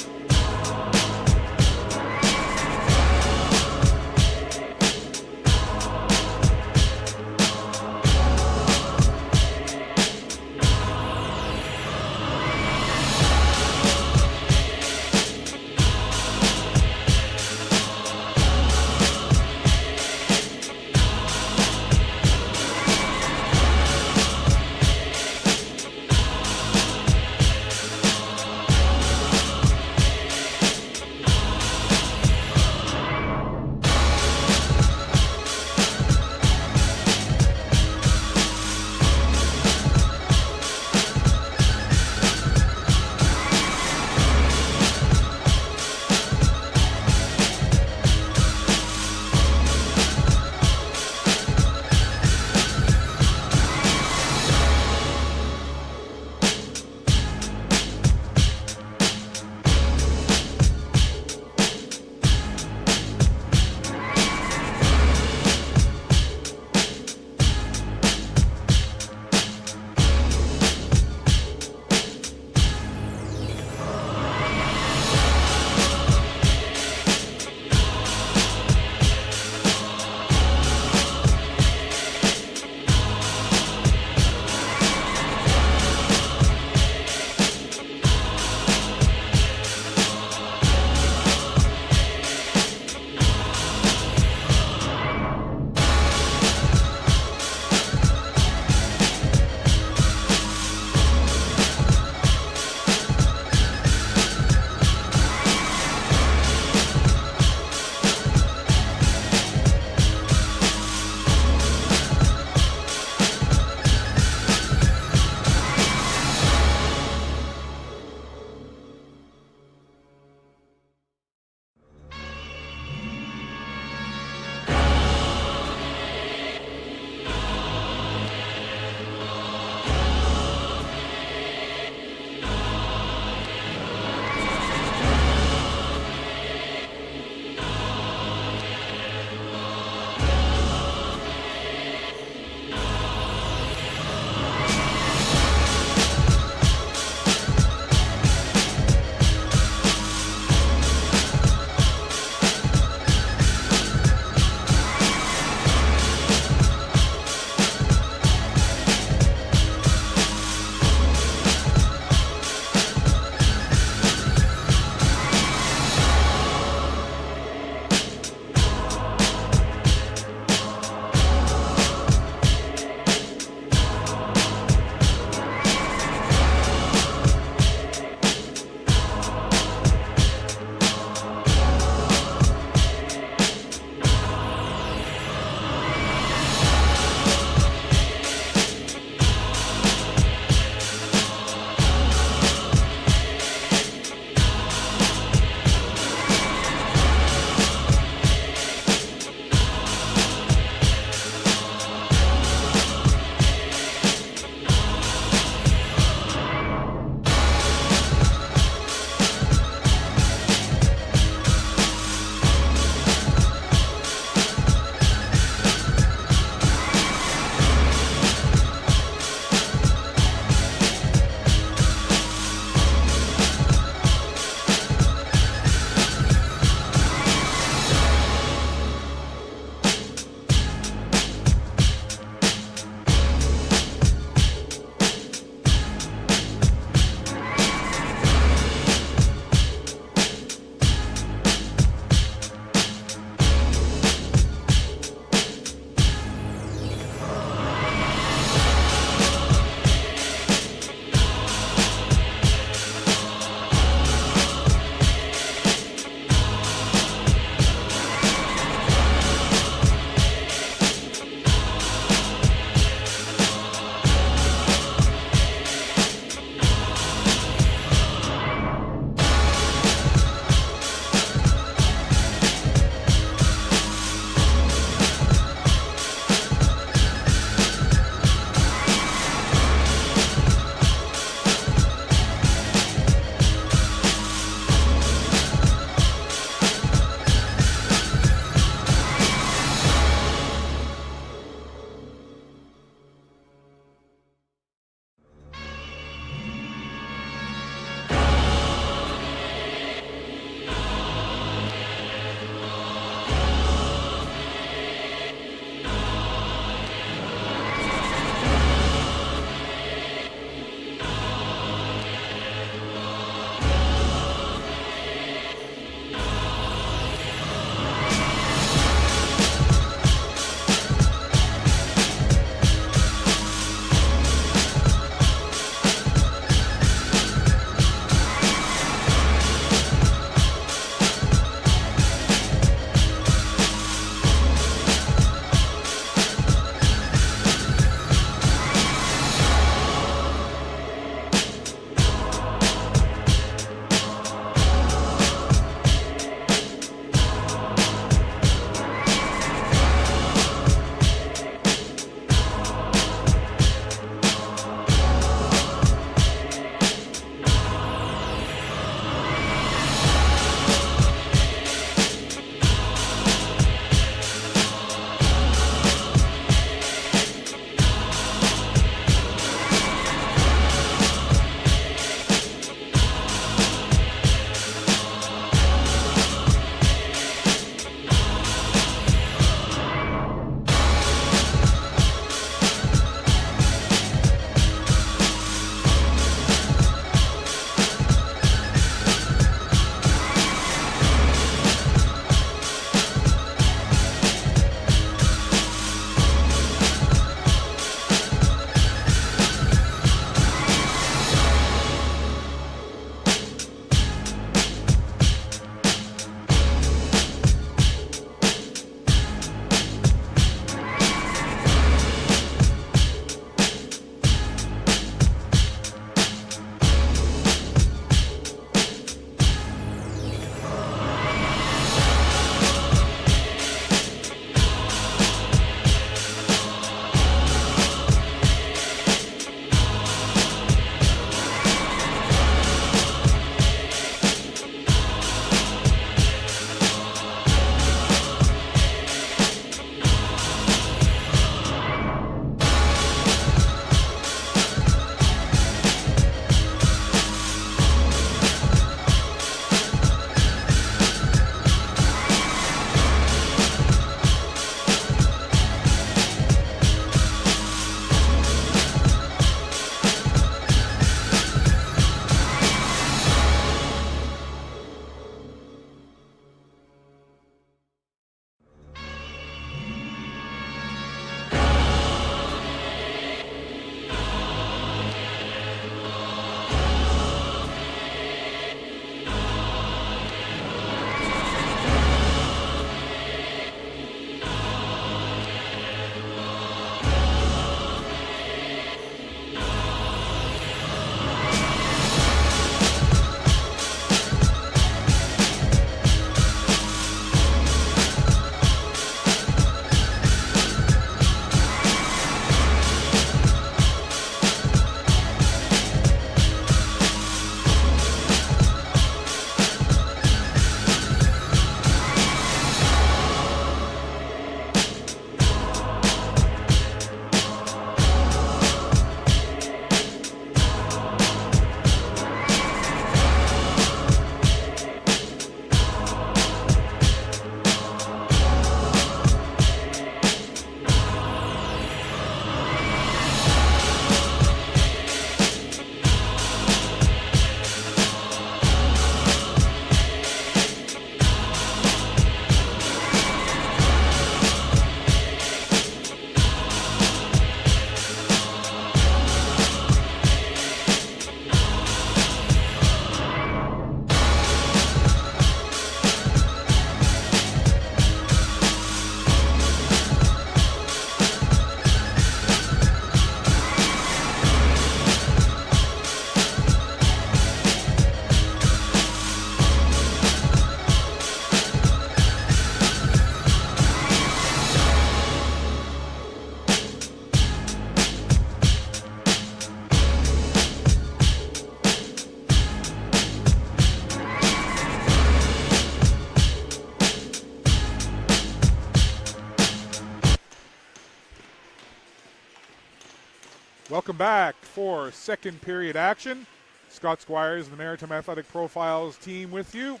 Welcome back for second period action. Scott Squires, the Maritime Athletic Profiles team with you.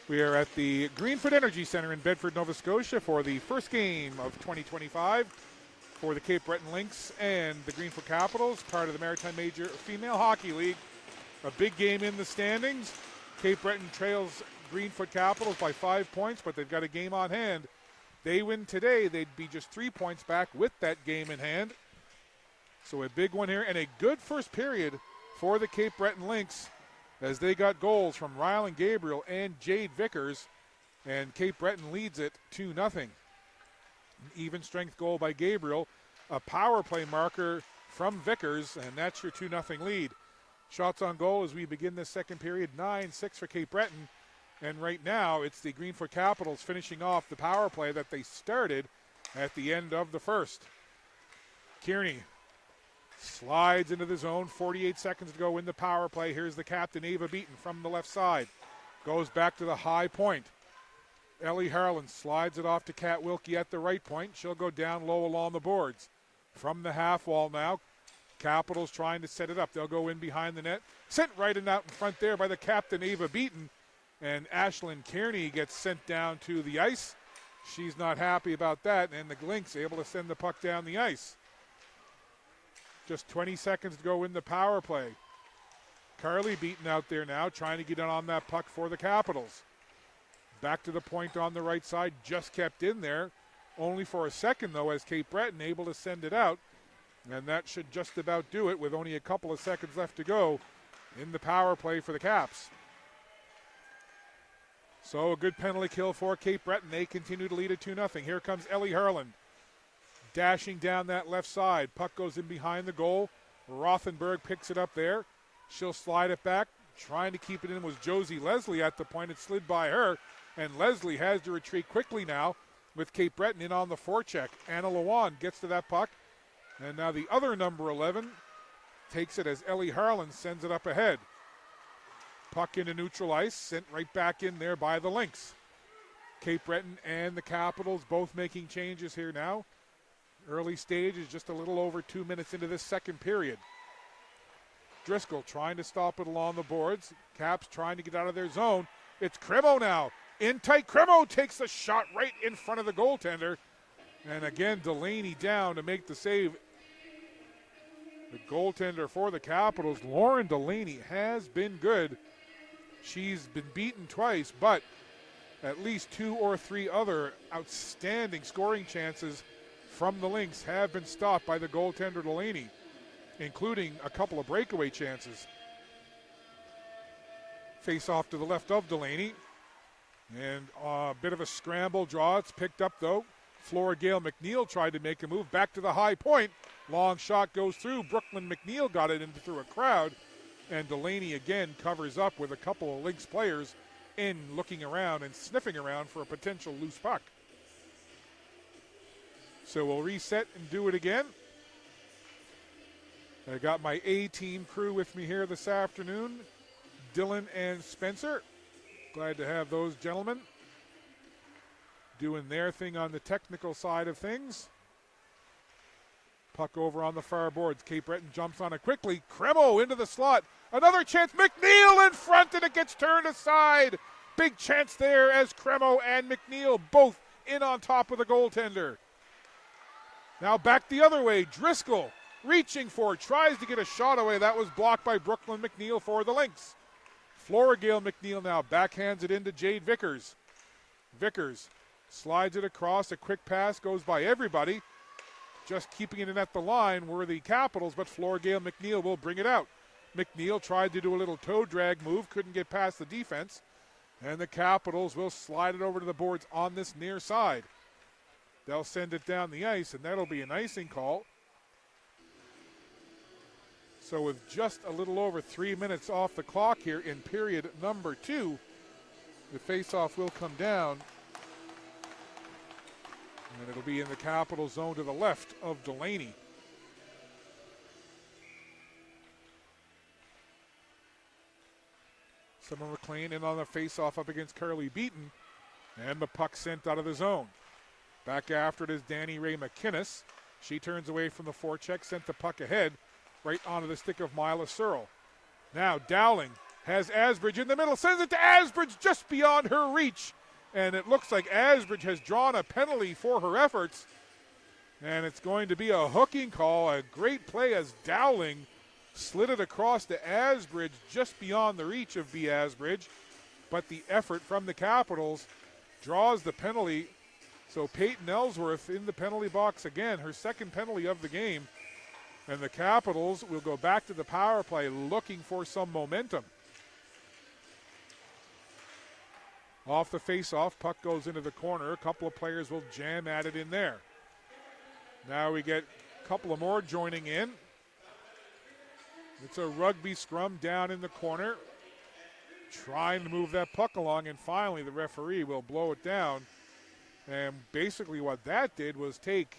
We are at the Greenfoot Energy Center in Bedford, Nova Scotia for the first game of 2025 for the Cape Breton Lynx and the Greenfoot Capitals, part of the Maritime Major Female Hockey League. A big game in the standings. Cape Breton trails Greenfoot Capitals by 5 points, but they've got a game on hand. They win today, they'd be just 3 points back with that game in hand. So a big one here, and a good first period for the Cape Breton Lynx as they got goals from Rylan Gabriel and Jade Vickers, and Cape Breton leads it 2-0. An even strength goal by Gabriel, a power play marker from Vickers, and that's your 2-0 lead. Shots on goal as we begin this second period, 9-6 for Cape Breton, and right now it's the Greenfoot Capitals finishing off the power play that they started at the end of the first. Kearney slides into the zone, 48 seconds to go in the power play. Here's the captain, Ava Beaton, from the left side. Goes back to the high point. Ellie Harlan slides it off to Kat Wilkie at the right point. She'll go down low along the boards. From the half wall now, Capitals trying to set it up. They'll go in behind the net. Sent right and out in front there by the captain, Ava Beaton. And Ashlyn Kearney gets sent down to the ice. She's not happy about that, and the Lynx able to send the puck down the ice. Just 20 seconds to go in the power play. Carly Beaton out there now, trying to get in on that puck for the Capitals. Back to the point on the right side, just kept in there. Only for a second, though, as Cape Breton able to send it out. And that should just about do it with only a couple of seconds left to go in the power play for the Caps. So a good penalty kill for Cape Breton. They continue to lead it 2-0. Here comes Ellie Harlan. Dashing down that left side. Puck goes in behind the goal. Rothenberg picks it up there. She'll slide it back. Trying to keep it in was Josie Leslie at the point. It slid by her. And Leslie has to retreat quickly now with Cape Breton in on the forecheck. Anna Lewan gets to that puck. And now the other number 11 takes it as Ellie Harlan sends it up ahead. Puck into neutral ice. Sent right back in there by the Lynx. Cape Breton and the Capitals both making changes here now. Early stage is just a little over 2 minutes into this second period. Driscoll trying to stop it along the boards. Caps trying to get out of their zone. It's Cremo now. In tight. Cremo takes the shot right in front of the goaltender. And again, Delaney down to make the save. The goaltender for the Capitals, Lauren Delaney, has been good. She's been beaten twice, but at least 2 or 3 other outstanding scoring chances from the Lynx have been stopped by the goaltender Delaney, including a couple of breakaway chances. Face off to the left of Delaney. And a bit of a scramble draw. It's picked up, though. Flora Gale McNeil tried to make a move back to the high point. Long shot goes through. Brooklyn McNeil got it in through a crowd. And Delaney again covers up with a couple of Lynx players in looking around and sniffing around for a potential loose puck. So we'll reset and do it again. I got my A-team crew with me here this afternoon. Dylan and Spencer. Glad to have those gentlemen doing their thing on the technical side of things. Puck over on the far boards. Cape Breton jumps on it quickly. Cremo into the slot. Another chance. McNeil in front, and it gets turned aside. Big chance there as Cremo and McNeil both in on top of the goaltender. Now back the other way. Driscoll reaching for it. Tries to get a shot away. That was blocked by Brooklyn McNeil for the Lynx. Flora Gale McNeil now backhands it into Jade Vickers. Vickers slides it across. A quick pass goes by everybody. Just keeping it in at the line were the Capitals, but Flora Gale McNeil will bring it out. McNeil tried to do a little toe drag move, couldn't get past the defense, and the Capitals will slide it over to the boards on this near side. They'll send it down the ice, and that'll be an icing call. So with just a little over 3 minutes off the clock here in period number 2, the faceoff will come down. And it'll be in the Capital zone to the left of Delaney. Summer McLean in on the faceoff up against Carly Beaton. And the puck sent out of the zone. Back after it is Danny Ray McInnes. She turns away from the forecheck, sent the puck ahead. right onto the stick of Mila Searle. Now Dowling has Asbridge in the middle, sends it to Asbridge just beyond her reach. And it looks like Asbridge has drawn a penalty for her efforts. And it's going to be a hooking call, a great play as Dowling slid it across to Asbridge just beyond the reach of B. Asbridge. But the effort from the Capitals draws the penalty. So Peyton Ellsworth in the penalty box again, her second penalty of the game. And the Capitals will go back to the power play looking for some momentum. Off the face-off, puck goes into the corner. A couple of players will jam at it in there. Now we get a couple of more joining in. It's a rugby scrum down in the corner. Trying to move that puck along, and finally the referee will blow it down. And basically what that did was take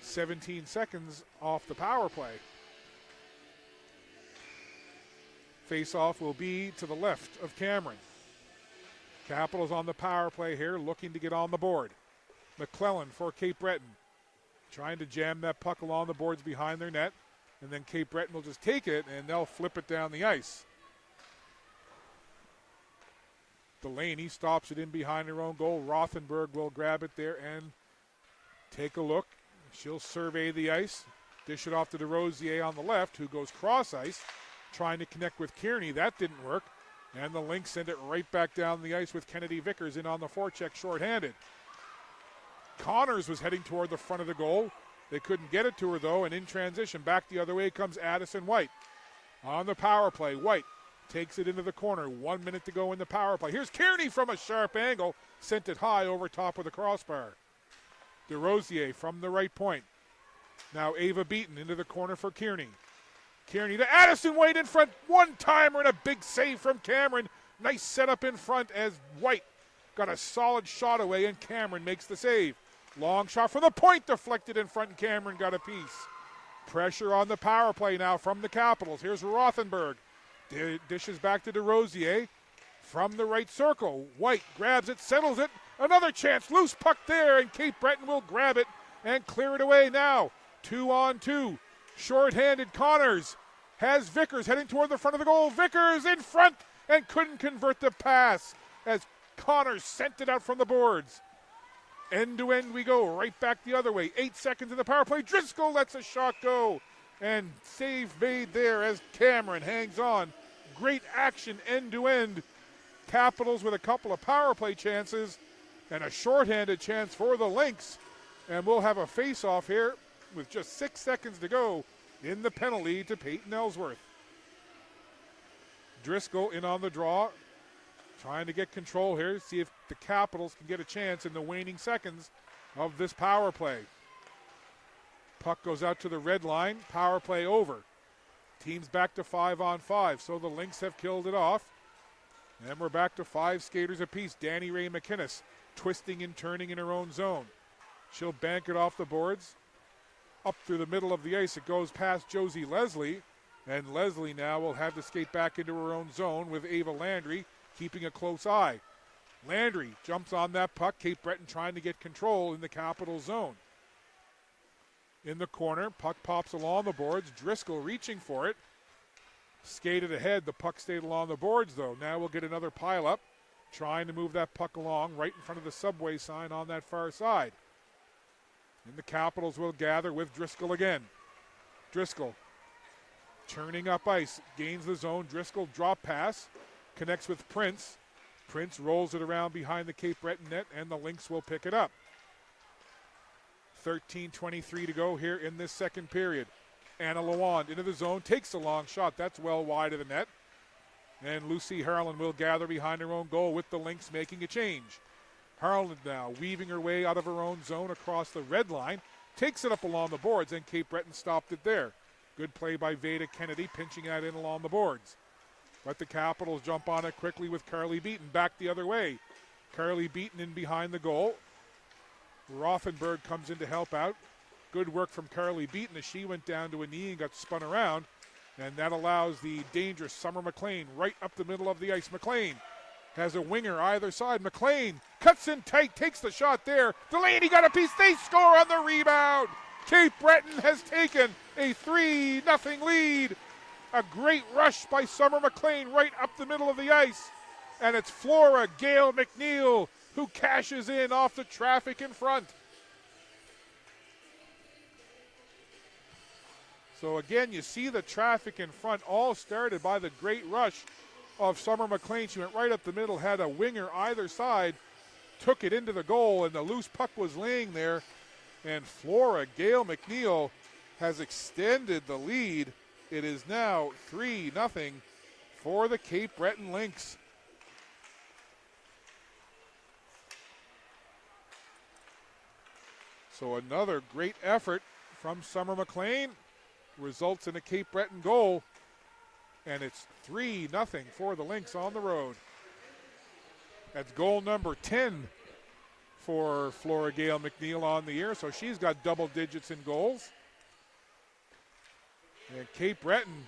17 seconds off the power play. Face-off will be to the left of Cameron. Capitals on the power play here, looking to get on the board. McClellan for Cape Breton, trying to jam that puck along the boards behind their net, and then Cape Breton will just take it and they'll flip it down the ice. Delaney stops it in behind her own goal. Rothenberg will grab it there and take a look. She'll survey the ice, dish it off to DeRosier on the left, who goes cross ice, trying to connect with Kearney. That didn't work. And the Lynx send it right back down the ice with Kennedy Vickers in on the forecheck shorthanded. Connors was heading toward the front of the goal. They couldn't get it to her though, and in transition back the other way comes Addison White. On the power play, White takes it into the corner. 1 minute to go in the power play. Here's Kearney from a sharp angle, sent it high over top of the crossbar. DeRosier from the right point. Now Ava Beaton into the corner for Kearney. Kearney to Addison White in front. One-timer and a big save from Cameron. Nice setup in front as White got a solid shot away and Cameron makes the save. Long shot from the point, deflected in front, and Cameron got a piece. Pressure on the power play now from the Capitals. Here's Rothenberg. Dishes back to DeRosier from the right circle. White grabs it, settles it. Another chance, loose puck there, and Cape Breton will grab it and clear it away now. 2-on-2. Short-handed Connors has Vickers heading toward the front of the goal. Vickers in front and couldn't convert the pass as Connors sent it out from the boards. End to end we go, right back the other way. 8 seconds in the power play. Driscoll lets a shot go. And save made there as Cameron hangs on. Great action end to end. Capitals with a couple of power play chances and a shorthanded chance for the Lynx. And we'll have a face-off here with just 6 seconds to go in the penalty to Peyton Ellsworth. Driscoll in on the draw, trying to get control here, see if the Capitals can get a chance in the waning seconds of this power play. Puck goes out to the red line, power play over. Team's back to 5-on-5, so the Lynx have killed it off. And we're back to 5 skaters apiece. Danny Ray McInnes twisting and turning in her own zone. She'll bank it off the boards. Up through the middle of the ice, it goes past Josie Leslie. And Leslie now will have to skate back into her own zone with Ava Landry keeping a close eye. Landry jumps on that puck. Cape Breton trying to get control in the Capital zone. In the corner, puck pops along the boards. Driscoll reaching for it. Skated ahead. The puck stayed along the boards, though. Now we'll get another pile-up. Trying to move that puck along right in front of the subway sign on that far side. And the Capitals will gather with Driscoll again. Driscoll turning up ice. Gains the zone. Driscoll drop pass. Connects with Prince. Prince rolls it around behind the Cape Breton net, and the Lynx will pick it up. 13:23 to go here in this second period. Anna Lawand into the zone, takes a long shot. That's well wide of the net. And Lucy Harlan will gather behind her own goal with the Lynx making a change. Harlan now weaving her way out of her own zone across the red line. Takes it up along the boards, and Cape Breton stopped it there. Good play by Veda Kennedy, pinching that in along the boards. But the Capitals jump on it quickly with Carly Beaton back the other way. Carly Beaton in behind the goal. Rothenberg comes in to help out. Good work from Carly Beaton as she went down to a knee and got spun around. And that allows the dangerous Summer McLean right up the middle of the ice. McLean has a winger either side. McLean cuts in tight, takes the shot there. Delaney got a piece. They score on the rebound. Cape Breton has taken a 3-0 lead. A great rush by Summer McLean right up the middle of the ice. And it's Flora Gail McNeil who cashes in off the traffic in front. So again, you see the traffic in front all started by the great rush of Summer McLean. She went right up the middle, had a winger either side, took it into the goal, and the loose puck was laying there. And Flora Gail McNeil has extended the lead. It is now 3-0 for the Cape Breton Lynx. So another great effort from Summer McLean results in a Cape Breton goal, and it's 3-0 for the Lynx on the road. That's goal number 10 for Flora Gail McNeil on the year, so she's got double digits in goals. And Cape Breton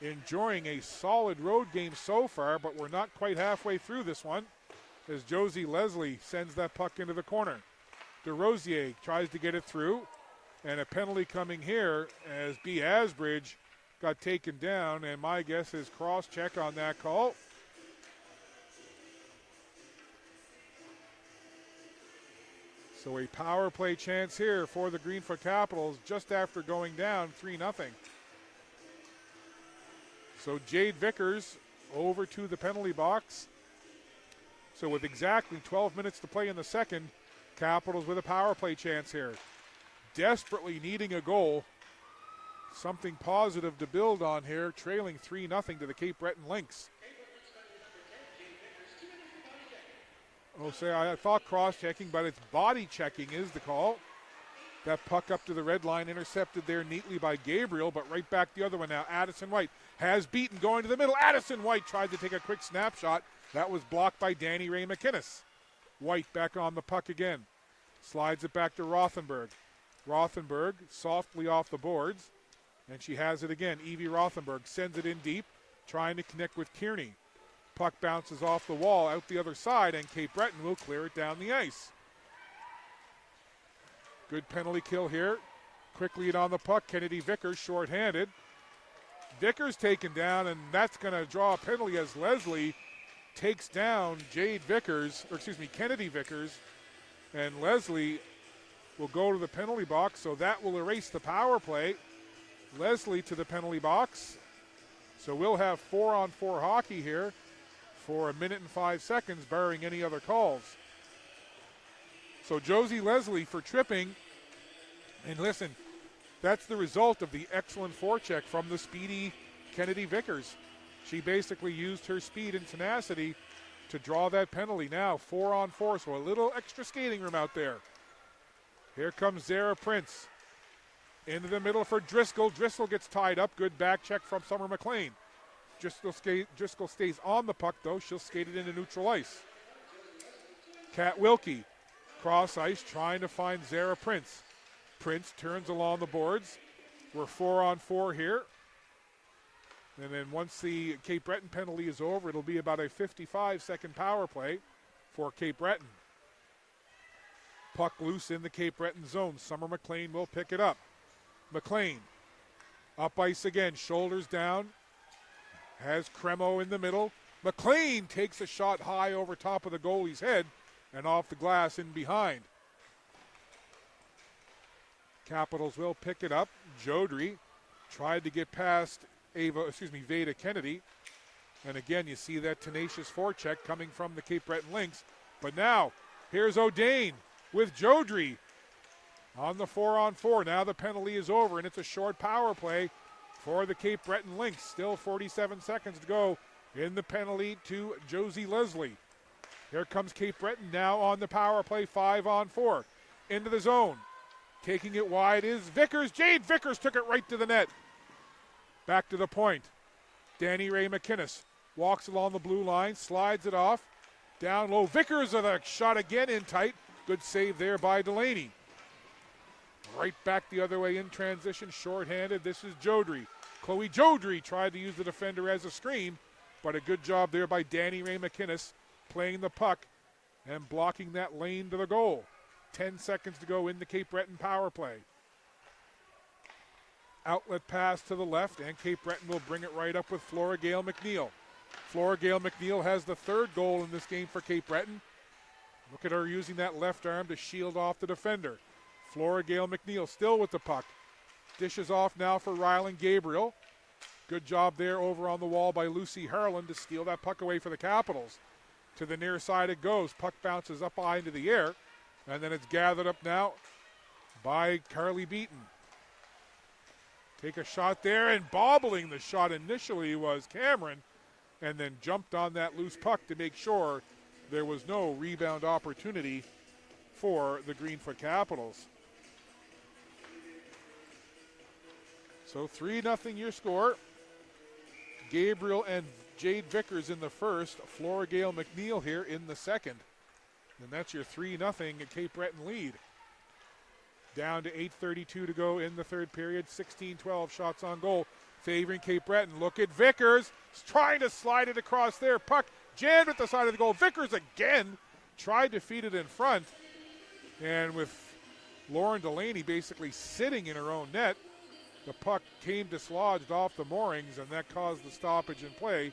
enjoying a solid road game so far, but we're not quite halfway through this one as Josie Leslie sends that puck into the corner. DeRosier tries to get it through, and a penalty coming here as B. Asbridge got taken down, and my guess is cross-check on that call. So a power play chance here for the Greenfoot Capitals just after going down 3-0. So Jade Vickers over to the penalty box. So with exactly 12 minutes to play in the second, Capitals with a power play chance here. Desperately needing a goal. Something positive to build on here, trailing 3-0 to the Cape Breton Lynx. Oh, say I thought cross-checking, but it's body checking is the call. That puck up to the red line, intercepted there neatly by Gabriel, but right back the other one now. Addison White has beaten, going to the middle. Addison White tried to take a quick snapshot. That was blocked by Danny Ray McInnes. White back on the puck again. Slides it back to Rothenberg. Rothenberg softly off the boards, and she has it again. Evie Rothenberg sends it in deep, trying to connect with Kearney. Puck bounces off the wall out the other side, and Cape Breton will clear it down the ice. Good penalty kill here. Quickly it on the puck. Kennedy Vickers shorthanded. Vickers taken down, and that's going to draw a penalty as Leslie takes down Kennedy Vickers, and Leslie will go to the penalty box, so that will erase the power play. Leslie to the penalty box. So we'll have 4-on-4 hockey here for 1 minute and 5 seconds, barring any other calls. So Josie Leslie for tripping. And listen, that's the result of the excellent forecheck from the speedy Kennedy Vickers. She basically used her speed and tenacity to draw that penalty. Now 4-on-4, so a little extra skating room out there. Here comes Zara Prince. Into the middle for Driscoll. Driscoll gets tied up. Good back check from Summer McLean. Driscoll stays on the puck, though. She'll skate it into neutral ice. Kat Wilkie, cross ice, trying to find Zara Prince. Prince turns along the boards. We're 4-on-4 here. And then once the Cape Breton penalty is over, it'll be about a 55-second power play for Cape Breton. Puck loose in the Cape Breton zone. Summer McLean will pick it up. McLean up ice again, shoulders down. Has Cremo in the middle. McLean takes a shot high over top of the goalie's head and off the glass in behind. Capitals will pick it up. Jodry tried to get past Veda Kennedy. And again, you see that tenacious forecheck coming from the Cape Breton Lynx. But now, here's O'Dane with Jodry on the 4-on-4. Now the penalty is over, and it's a short power play for the Cape Breton Lynx. Still 47 seconds to go in the penalty to Josie Leslie. Here comes Cape Breton now on the power play, 5-on-4. Into the zone. Taking it wide is Vickers. Jade Vickers took it right to the net. Back to the point. Danny Ray McInnes walks along the blue line, slides it off. Down low. Vickers with a shot again in tight. Good save there by Delaney. Right back the other way in transition, shorthanded. This is Jodry. Chloe Jodry tried to use the defender as a screen, but a good job there by Danny Ray McInnes playing the puck and blocking that lane to the goal. 10 seconds to go in the Cape Breton power play. Outlet pass to the left, and Cape Breton will bring it right up with Flora Gale McNeil. Flora Gale McNeil has the third goal in this game for Cape Breton. Look at her using that left arm to shield off the defender. Flora Gale McNeil still with the puck. Dishes off now for Rylan Gabriel. Good job there over on the wall by Lucy Harlan to steal that puck away for the Capitals. To the near side it goes. Puck bounces up high into the air. And then it's gathered up now by Carly Beaton. Take a shot there, and bobbling the shot initially was Cameron, and then jumped on that loose puck to make sure there was no rebound opportunity for the Greenfoot Capitals. So 3-0 your score. Gabriel and Jade Vickers in the first, Flora Gale McNeil here in the second. And that's your 3-0 Cape Breton lead. Down to 8:32 to go in the third period. 16-12 shots on goal favoring Cape Breton. Look at Vickers trying to slide it across there. Puck jammed at the side of the goal. Vickers again tried to feed it in front. And with Lauren Delaney basically sitting in her own net, the puck came dislodged off the moorings, and that caused the stoppage in play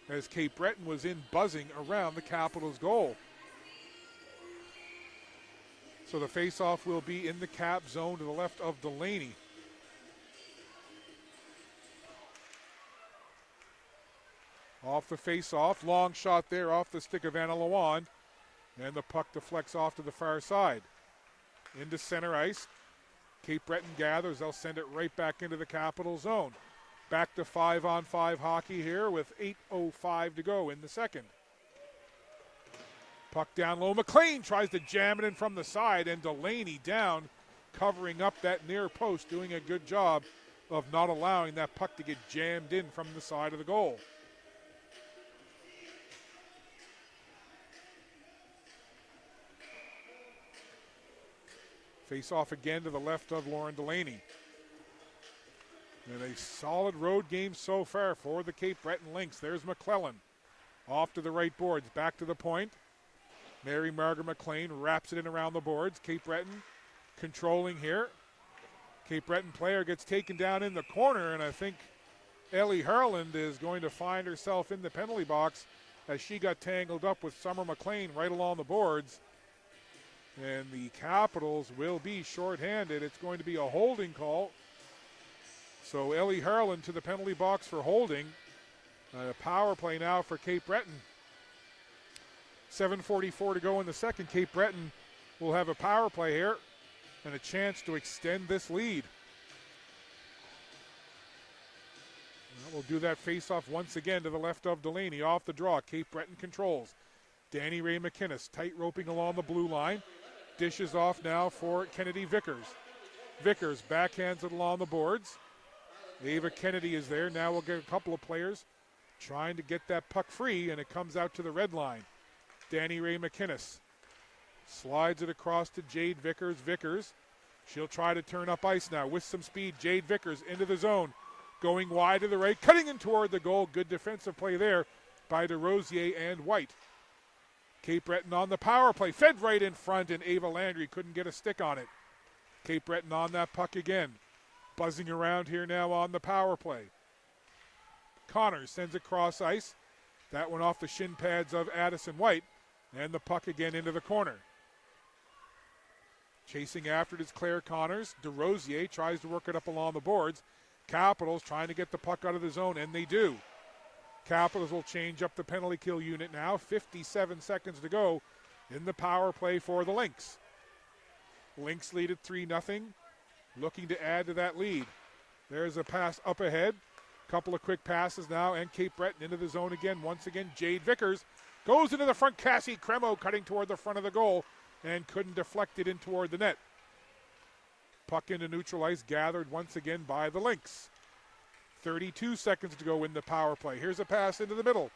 as Cape Breton was in buzzing around the Capitals' goal. So the face-off will be in the Cap zone to the left of Delaney. Off the face-off, long shot there off the stick of Anna Lawand, and the puck deflects off to the far side. Into center ice. Cape Breton gathers. They'll send it right back into the Capital zone. Back to 5-on-5 hockey here with 8:05 to go in the second. Puck down low. McLean tries to jam it in from the side, and Delaney down, covering up that near post, doing a good job of not allowing that puck to get jammed in from the side of the goal. Face off again to the left of Lauren Delaney. And a solid road game so far for the Cape Breton Lynx. There's McClellan off to the right boards, back to the point. Mary Margaret McLean wraps it in around the boards. Cape Breton controlling here. Cape Breton player gets taken down in the corner, and I think Ellie Harland is going to find herself in the penalty box as she got tangled up with Summer McLean right along the boards. And the Capitals will be shorthanded. It's going to be a holding call. So Ellie Harlan to the penalty box for holding. A power play now for Cape Breton. 7:44 to go in the second. Cape Breton will have a power play here and a chance to extend this lead. We'll do that face-off once again to the left of Delaney. Off the draw, Cape Breton controls. Danny Ray McInnes tight roping along the blue line. Dishes off now for Kennedy Vickers. Vickers backhands it along the boards. Ava Kennedy is there. Now we'll get a couple of players trying to get that puck free, and it comes out to the red line. Danny Ray McInnes slides it across to Jade Vickers. Vickers, she'll try to turn up ice now with some speed. Jade Vickers into the zone, going wide to the right, cutting in toward the goal. Good defensive play there by DeRosier and White. Cape Breton on the power play, fed right in front, and Ava Landry couldn't get a stick on it. Cape Breton on that puck again. Buzzing around here now on the power play. Connors sends it cross ice. That one off the shin pads of Addison White, and the puck again into the corner. Chasing after it is Claire Connors. DeRosier tries to work it up along the boards. Capitals trying to get the puck out of the zone, and they do. Capitals will change up the penalty kill unit now. 57 seconds to go in the power play for the Lynx. Lynx lead at 3-0, looking to add to that lead. There's a pass up ahead. Couple of quick passes now, and Cape Breton into the zone again. Once again, Jade Vickers goes into the front. Cassie Cremo cutting toward the front of the goal and couldn't deflect it in toward the net. Puck into neutral ice, gathered once again by the Lynx. 32 seconds to go in the power play. Here's a pass into the middle.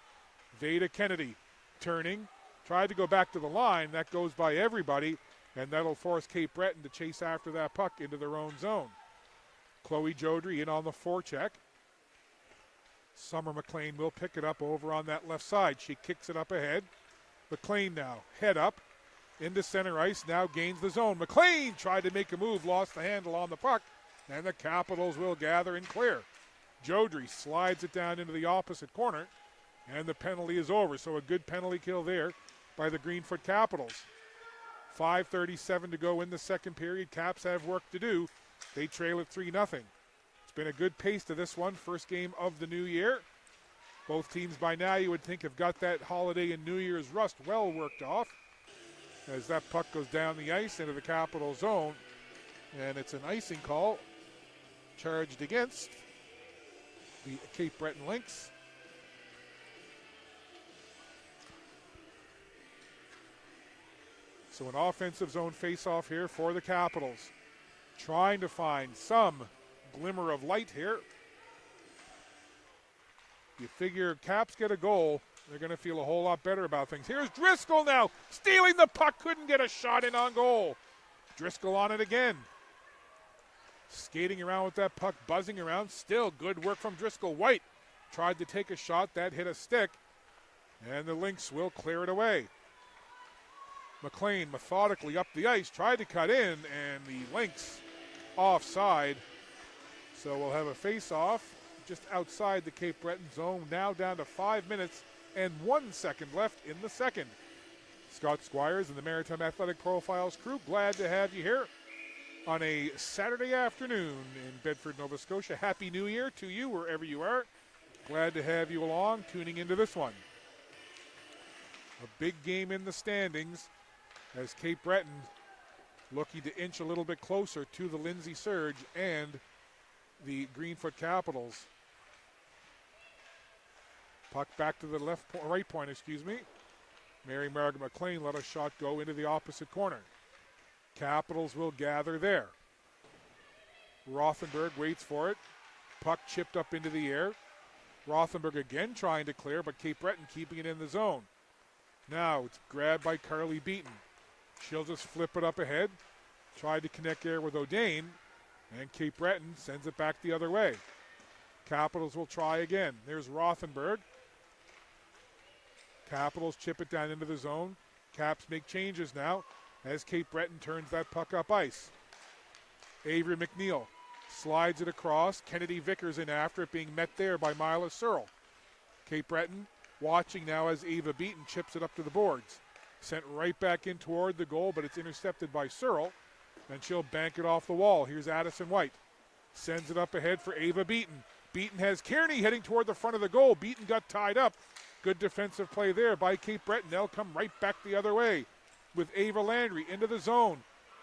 Veda Kennedy turning, tried to go back to the line. That goes by everybody, and that'll force Cape Breton to chase after that puck into their own zone. Chloe Jodry in on the forecheck. Summer McLean will pick it up over on that left side. She kicks it up ahead. McLean now head up into center ice, now gains the zone. McLean tried to make a move, lost the handle on the puck, And the Capitals will gather and clear. Jodry slides it down into the opposite corner, and the penalty is over. So a good penalty kill there by the Greenfoot Capitals. 5:37 to go in the second period. Caps have work to do. They trail at 3-0. It's been a good pace to this one. First game of the new year. Both teams by now you would think have got that holiday and New Year's rust well worked off. As that puck goes down the ice into the Capital zone. And it's an icing call charged against the Cape Breton Lynx. So an offensive zone face-off here for the Capitals. Trying to find some glimmer of light here. You figure Caps get a goal, they're going to feel a whole lot better about things. Here's Driscoll now, stealing the puck, couldn't get a shot in on goal. Driscoll on it again. Skating around with that puck, buzzing around. Still good work from Driscoll. White tried to take a shot, that hit a stick, and the Lynx will clear it away. McLean methodically up the ice, tried to cut in, and the Lynx offside. So we'll have a face-off just outside the Cape Breton zone, now down to 5 minutes and 1 second left in the second. Scott Squires and the Maritime Athletic Profiles crew, glad to have you here on a Saturday afternoon in Bedford, Nova Scotia. Happy New Year to you wherever you are. Glad to have you along, tuning into this one. A big game in the standings as Cape Breton looking to inch a little bit closer to the Lindsay Surge and the Greenfoot Capitals. Puck back to the right point, Mary Margaret McLean let a shot go into the opposite corner. Capitals will gather there. Rothenberg waits for it. Puck chipped up into the air. Rothenberg again trying to clear, but Cape Breton keeping it in the zone. Now it's grabbed by Carly Beaton. She'll just flip it up ahead. Tried to connect there with O'Dane, and Cape Breton sends it back the other way. Capitals will try again. There's Rothenberg. Capitals chip it down into the zone. Caps make changes now as Cape Breton turns that puck up ice. Avery McNeil slides it across. Kennedy Vickers in after it, being met there by Mila Searle. Cape Breton watching now as Ava Beaton chips it up to the boards. Sent right back in toward the goal, but it's intercepted by Searle, and she'll bank it off the wall. Here's Addison White. Sends it up ahead for Ava Beaton. Beaton has Kearney heading toward the front of the goal. Beaton got tied up. Good defensive play there by Cape Breton. They'll come right back the other way with Ava Landry into the zone.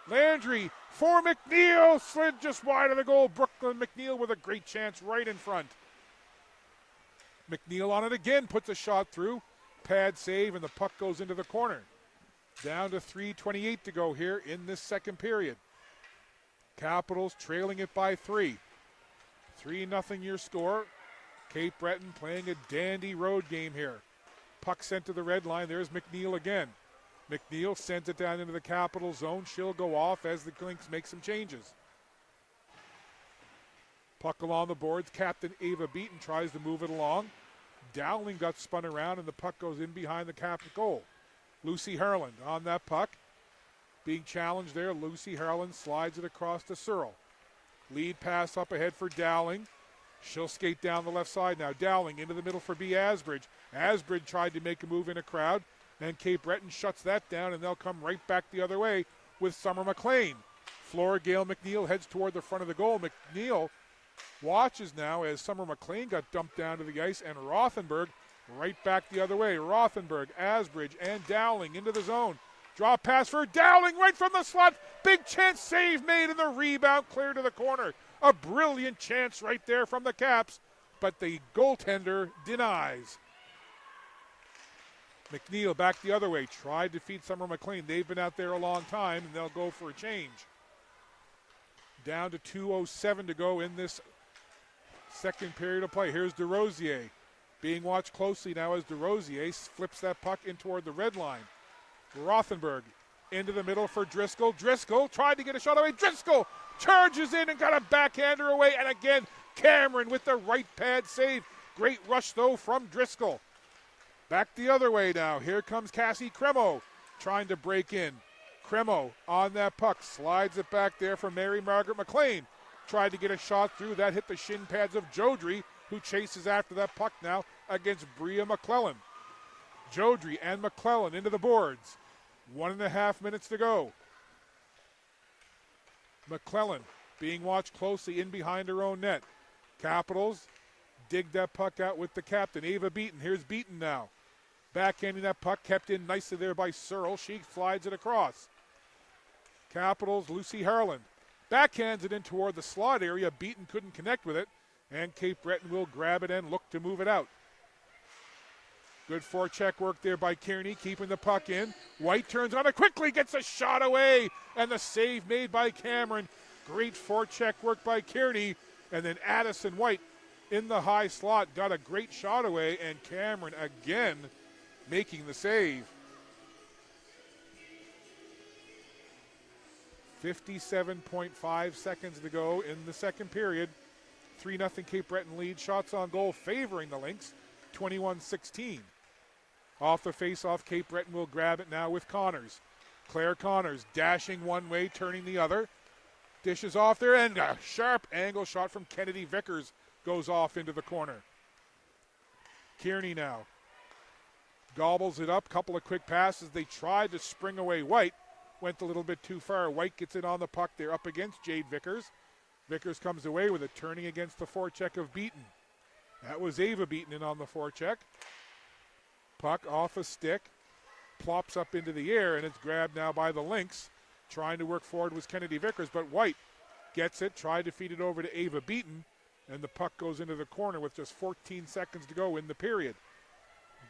Landry for McNeil. Slid just wide of the goal. Brooklyn McNeil with a great chance right in front. McNeil on it again. Puts a shot through. Pad save, and the puck goes into the corner. Down to 3:28 to go here in this second period. Capitals trailing it by 3. 3-0 your score. Cape Breton playing a dandy road game here. Puck sent to the red line. There's McNeil again. McNeil sends it down into the Capital zone. She'll go off as the Lynx make some changes. Puck along the boards. Captain Ava Beaton tries to move it along. Dowling got spun around, and the puck goes in behind the Cap goal. Lucy Harland on that puck. Being challenged there, Lucy Harland slides it across to Searle. Lead pass up ahead for Dowling. She'll skate down the left side now. Dowling into the middle for B. Asbridge. Asbridge tried to make a move in a crowd, and Cape Breton shuts that down, and they'll come right back the other way with Summer McLean. Flora Gale McNeil heads toward the front of the goal. McNeil watches now as Summer McLean got dumped down to the ice, and Rothenberg right back the other way. Rothenberg, Asbridge, and Dowling into the zone. Draw pass for Dowling right from the slot. Big chance save made, and the rebound clear to the corner. A brilliant chance right there from the Caps, but the goaltender denies. McNeil back the other way. Tried to feed Summer McLean. They've been out there a long time, and they'll go for a change. Down to 2:07 to go in this second period of play. Here's DeRosier being watched closely now as DeRosier flips that puck in toward the red line. Rothenberg into the middle for Driscoll. Driscoll tried to get a shot away. Driscoll charges in and got a backhander away. And again, Cameron with the right pad save. Great rush, though, from Driscoll. Back the other way now. Here comes Cassie Cremo trying to break in. Cremo on that puck. Slides it back there for Mary Margaret McLean. tried to get a shot through. That hit the shin pads of Jodry, who chases after that puck now against Bria McClellan. Jodry and McClellan into the boards. 1.5 minutes to go. McClellan being watched closely in behind her own net. Capitals dig that puck out with the captain, Ava Beaton. Here's Beaton now. Backhanding that puck, kept in nicely there by Searle. She slides it across. Capitals, Lucy Harlan. Backhands it in toward the slot area. Beaton couldn't connect with it. And Cape Breton will grab it and look to move it out. Good forecheck work there by Kearney, keeping the puck in. White turns on it quickly, gets a shot away. And the save made by Cameron. Great forecheck work by Kearney. And then Addison White in the high slot got a great shot away. And Cameron again making the save. 57.5 seconds to go in the second period. 3-0 Cape Breton lead. Shots on goal favoring the Lynx. 21-16. Off the face-off, Cape Breton will grab it now with Connors. Claire Connors dashing one way, turning the other. Dishes off there, and a sharp angle shot from Kennedy Vickers goes off into the corner. Kearney now gobbles it up. Couple of quick passes. They tried to spring away White. Went a little bit too far. White gets it on the puck there up against Jade Vickers. Vickers comes away with it, turning against the forecheck of Beaton. That was Ava Beaton in on the forecheck. Puck off a stick, plops up into the air, and it's grabbed now by the Lynx. Trying to work forward was Kennedy Vickers, but White gets it, tried to feed it over to Ava Beaton, and the puck goes into the corner with just 14 seconds to go in the period.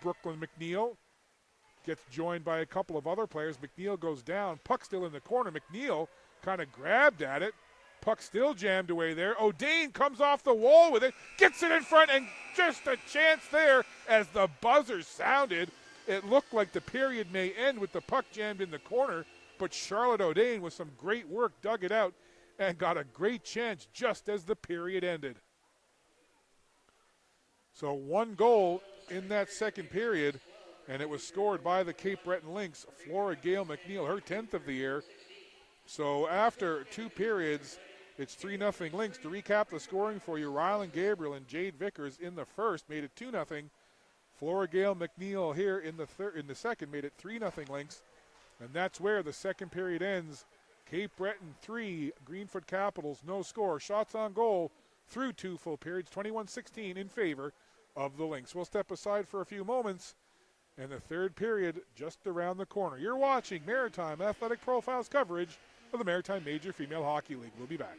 Brooklyn McNeil gets joined by a couple of other players. McNeil goes down, puck still in the corner. McNeil kind of grabbed at it. Puck still jammed away there. O'Dane comes off the wall with it, gets it in front, and just a chance there as the buzzer sounded. It looked like the period may end with the puck jammed in the corner, but Charlotte O'Dane with some great work dug it out and got a great chance just as the period ended. So one goal in that second period, and it was scored by the Cape Breton Lynx, Flora Gale McNeil, her 10th of the year. So after two periods, it's 3-0 Lynx. To recap the scoring for you, Rylan Gabriel and Jade Vickers in the first made it 2-0. Flora Gale McNeil here in the second made it 3-0 Lynx. And that's where the second period ends. Cape Breton 3, Greenfoot Capitals no score. Shots on goal through two full periods, 21-16 in favor of the Lynx. We'll step aside for a few moments, and the third period just around the corner. You're watching Maritime Athletic Profiles coverage of the Maritime Major Female Hockey League. We'll be back.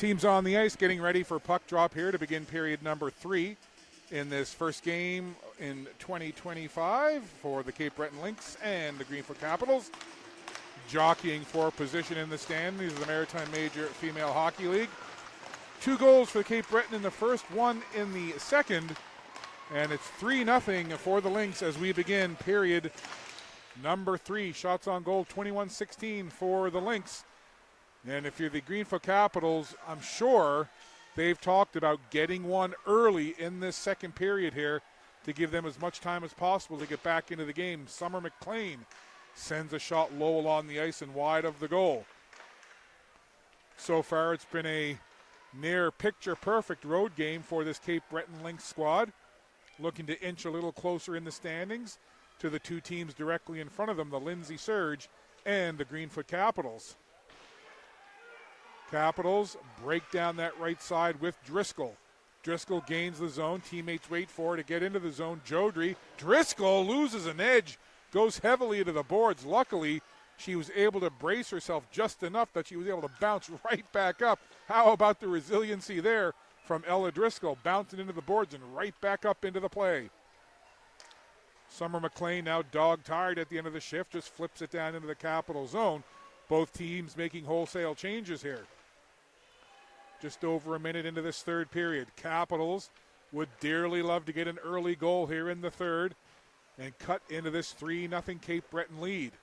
Teams on the ice getting ready for puck drop here to begin period number 3 in this first game in 2025 for the Cape Breton Lynx and the Greenfoot Capitals. Jockeying for position in the stand. These are the Maritime Major Female Hockey League. 2 goals for the Cape Breton in the first, 1 in the second. And it's 3-0 for the Lynx as we begin period number 3. Shots on goal, 21-16 for the Lynx. And if you're the Greenfoot Capitals, I'm sure they've talked about getting one early in this second period here to give them as much time as possible to get back into the game. Summer McLean sends a shot low along the ice and wide of the goal. So far, it's been a near picture-perfect road game for this Cape Breton Lynx squad, looking to inch a little closer in the standings to the 2 teams directly in front of them, the Lindsay Surge and the Greenfoot Capitals. Capitals break down that right side with Driscoll. Driscoll gains the zone. Teammates wait for her to get into the zone. Jodry. Driscoll loses an edge, goes heavily into the boards. Luckily, she was able to brace herself just enough that she was able to bounce right back up. How about the resiliency there from Ella Driscoll, bouncing into the boards and right back up into the play. Summer McLean, now dog-tired at the end of the shift, just flips it down into the Capital zone. Both teams making wholesale changes here. Just over a minute into this third period. Capitals would dearly love to get an early goal here in the third and cut into this 3-0 Cape Breton lead.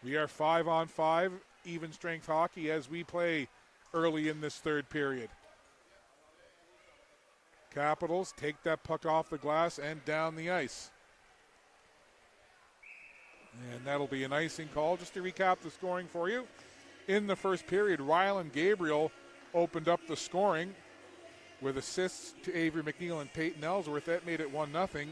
We are 5-on-5 even strength hockey as we play early in this third period. Capitals take that puck off the glass and down the ice. And that'll be an icing call. Just to recap the scoring for you. In the first period, Rylan Gabriel opened up the scoring with assists to Avery McNeil and Peyton Ellsworth. That made it 1-0.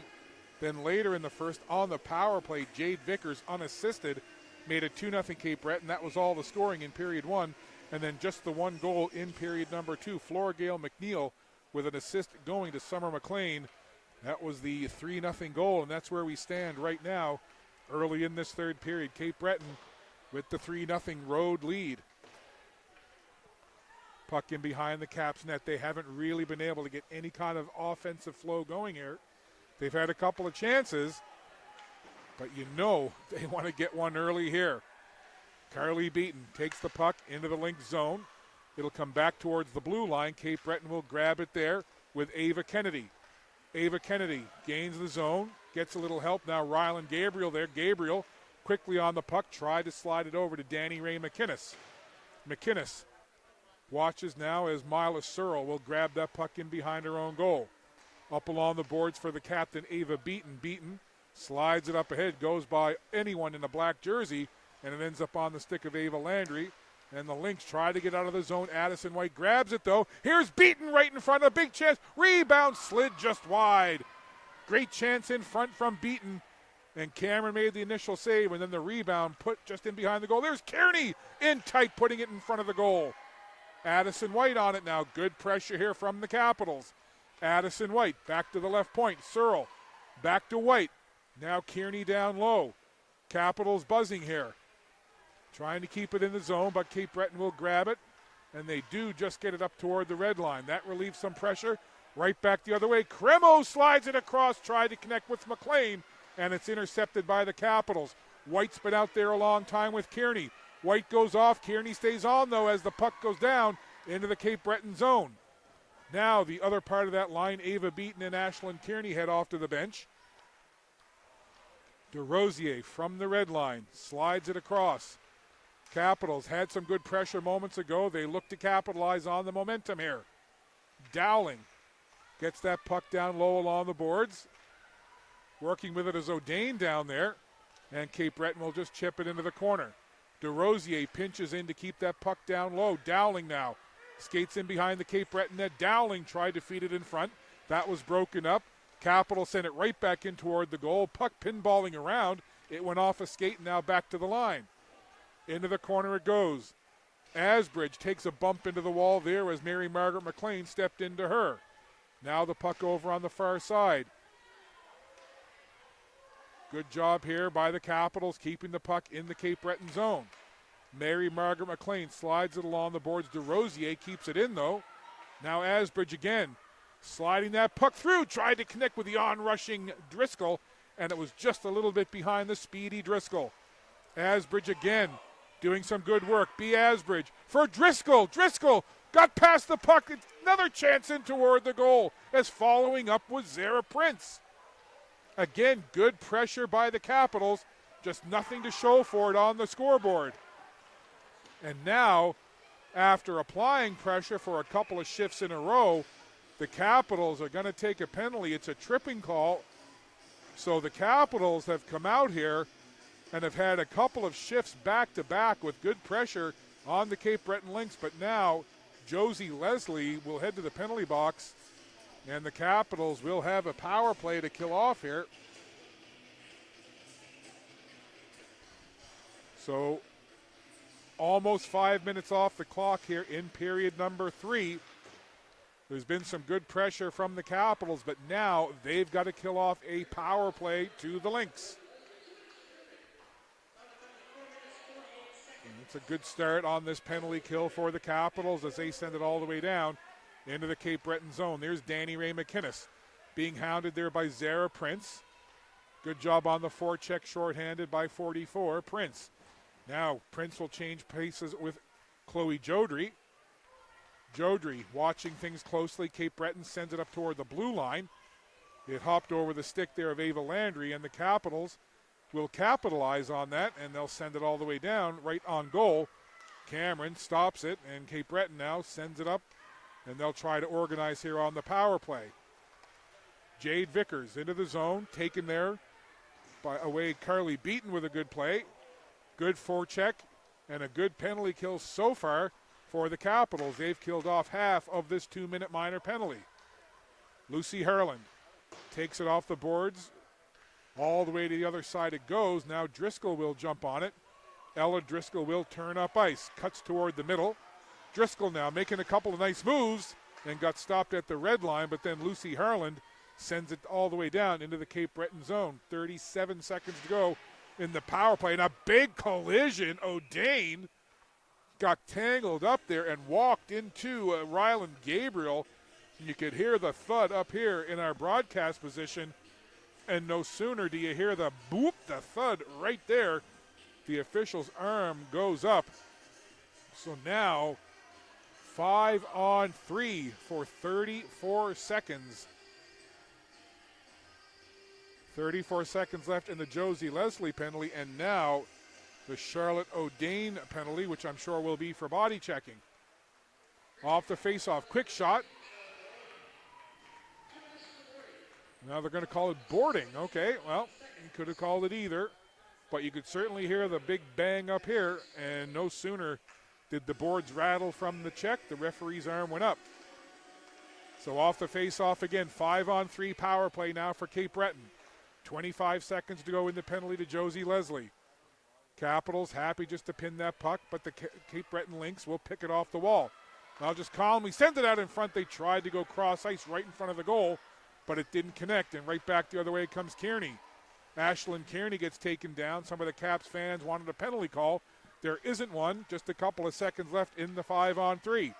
Then later in the first, on the power play, Jade Vickers, unassisted, made it 2-0 Cape Breton. That was all the scoring in period 1. And then just the 1 goal in period number 2. Florgale McNeil with an assist going to Summer McLean. That was the 3-0 goal, and that's where we stand right now early in this third period. Cape Breton with the 3-0 road lead. Puck in behind the Caps net. They haven't really been able to get any kind of offensive flow going here. They've had a couple of chances, but you know they want to get one early here. Carly Beaton takes the puck into the Lynx zone. It'll come back towards the blue line. Cape Breton will grab it there with Ava Kennedy. Ava Kennedy gains the zone, gets a little help now. Rylan Gabriel there. Gabriel quickly on the puck, tried to slide it over to Danny Ray McInnes. McInnes watches now as Mila Searle will grab that puck in behind her own goal. Up along the boards for the captain, Ava Beaton. Beaton slides it up ahead, goes by anyone in a black jersey, and it ends up on the stick of Ava Landry. And the Lynx try to get out of the zone. Addison White grabs it, though. Here's Beaton right in front. A big chance. Rebound slid just wide. Great chance in front from Beaton. And Cameron made the initial save, and then the rebound put just in behind the goal. There's Kearney in tight, putting it in front of the goal. Addison White on it now. Good pressure here from the Capitals. Addison White back to the left point. Searle back to White. Now Kearney down low. Capitals buzzing here. Trying to keep it in the zone, but Cape Breton will grab it. And they do just get it up toward the red line. That relieves some pressure. Right back the other way. Cremo slides it across, tried to connect with McLean, and it's intercepted by the Capitals. White's been out there a long time with Kearney. White goes off. Kearney stays on, though, as the puck goes down into the Cape Breton zone. Now the other part of that line, Ava Beaton and Ashlyn Kearney head off to the bench. DeRosier from the red line slides it across. Capitals had some good pressure moments ago. They look to capitalize on the momentum here. Dowling gets that puck down low along the boards. Working with it is O'Dane down there. And Cape Breton will just chip it into the corner. DeRosier pinches in to keep that puck down low. Dowling now skates in behind the Cape Breton net. Dowling tried to feed it in front. That was broken up. Capital sent it right back in toward the goal. Puck pinballing around. It went off a skate and now back to the line. Into the corner it goes. Asbridge takes a bump into the wall there as Mary Margaret McLean stepped into her. Now the puck over on the far side. Good job here by the Capitals keeping the puck in the Cape Breton zone. Mary Margaret McLean slides it along the boards. DeRosier keeps it in, though. Now Asbridge again, sliding that puck through. Tried to connect with the on-rushing Driscoll, and it was just a little bit behind the speedy Driscoll. Asbridge again, doing some good work. B. Asbridge for Driscoll. Driscoll got past the puck. Another chance in toward the goal, as following up was Zara Prince. Again, good pressure by the Capitals. Just nothing to show for it on the scoreboard. And now, after applying pressure for a couple of shifts in a row, the Capitals are going to take a penalty. It's a tripping call. So the Capitals have come out here and have had a couple of shifts back-to-back with good pressure on the Cape Breton Lynx. But now Josie Leslie will head to the penalty box, and the Capitals will have a power play to kill off here. So almost 5 minutes off the clock here in period number 3. There's been some good pressure from the Capitals, but now they've got to kill off a power play to the Lynx. And it's a good start on this penalty kill for the Capitals as they send it all the way down into the Cape Breton zone. There's Danny Ray McInnes being hounded there by Zara Prince. Good job on the forecheck, shorthanded by 44, Prince. Now Prince will change paces with Chloe Jodry. Jodry watching things closely. Cape Breton sends it up toward the blue line. It hopped over the stick there of Ava Landry, and the Capitals will capitalize on that, and they'll send it all the way down right on goal. Cameron stops it, and Cape Breton now sends it up, and they'll try to organize here on the power play. Jade Vickers into the zone, taken there by away Carly Beaton with a good play. Good forecheck and a good penalty kill so far for the Capitals. They've killed off half of this 2-minute minor penalty. Lucy Harland takes it off the boards. All the way to the other side it goes. Now Driscoll will jump on it. Ella Driscoll will turn up ice. Cuts toward the middle. Driscoll now making a couple of nice moves and got stopped at the red line, but then Lucy Harland sends it all the way down into the Cape Breton zone. 37 seconds to go in the power play, and a big collision. O'Dane got tangled up there and walked into Ryland Gabriel. You could hear the thud up here in our broadcast position, and no sooner do you hear the boop, the thud right there, the official's arm goes up. So now 5-on-3 for 34 seconds. 34 seconds left in the Josie Leslie penalty, and now the Charlotte O'Dane penalty, which I'm sure will be for body checking. Off the face-off, quick shot. Now they're going to call it boarding. Okay, well, you could have called it either, but you could certainly hear the big bang up here, and no sooner did the boards rattle from the check, the referee's arm went up. So off the face-off again, 5-on-3 power play now for Cape Breton. 25 seconds to go in the penalty to Josie Leslie. Capitals happy just to pin that puck, but the Cape Breton Lynx will pick it off the wall. Now just calmly send it out in front. They tried to go cross ice right in front of the goal, but it didn't connect, and right back the other way comes Kearney. Ashlyn Kearney gets taken down. Some of the Caps fans wanted a penalty call. There isn't one. Just a couple of seconds left in the 5-on-3.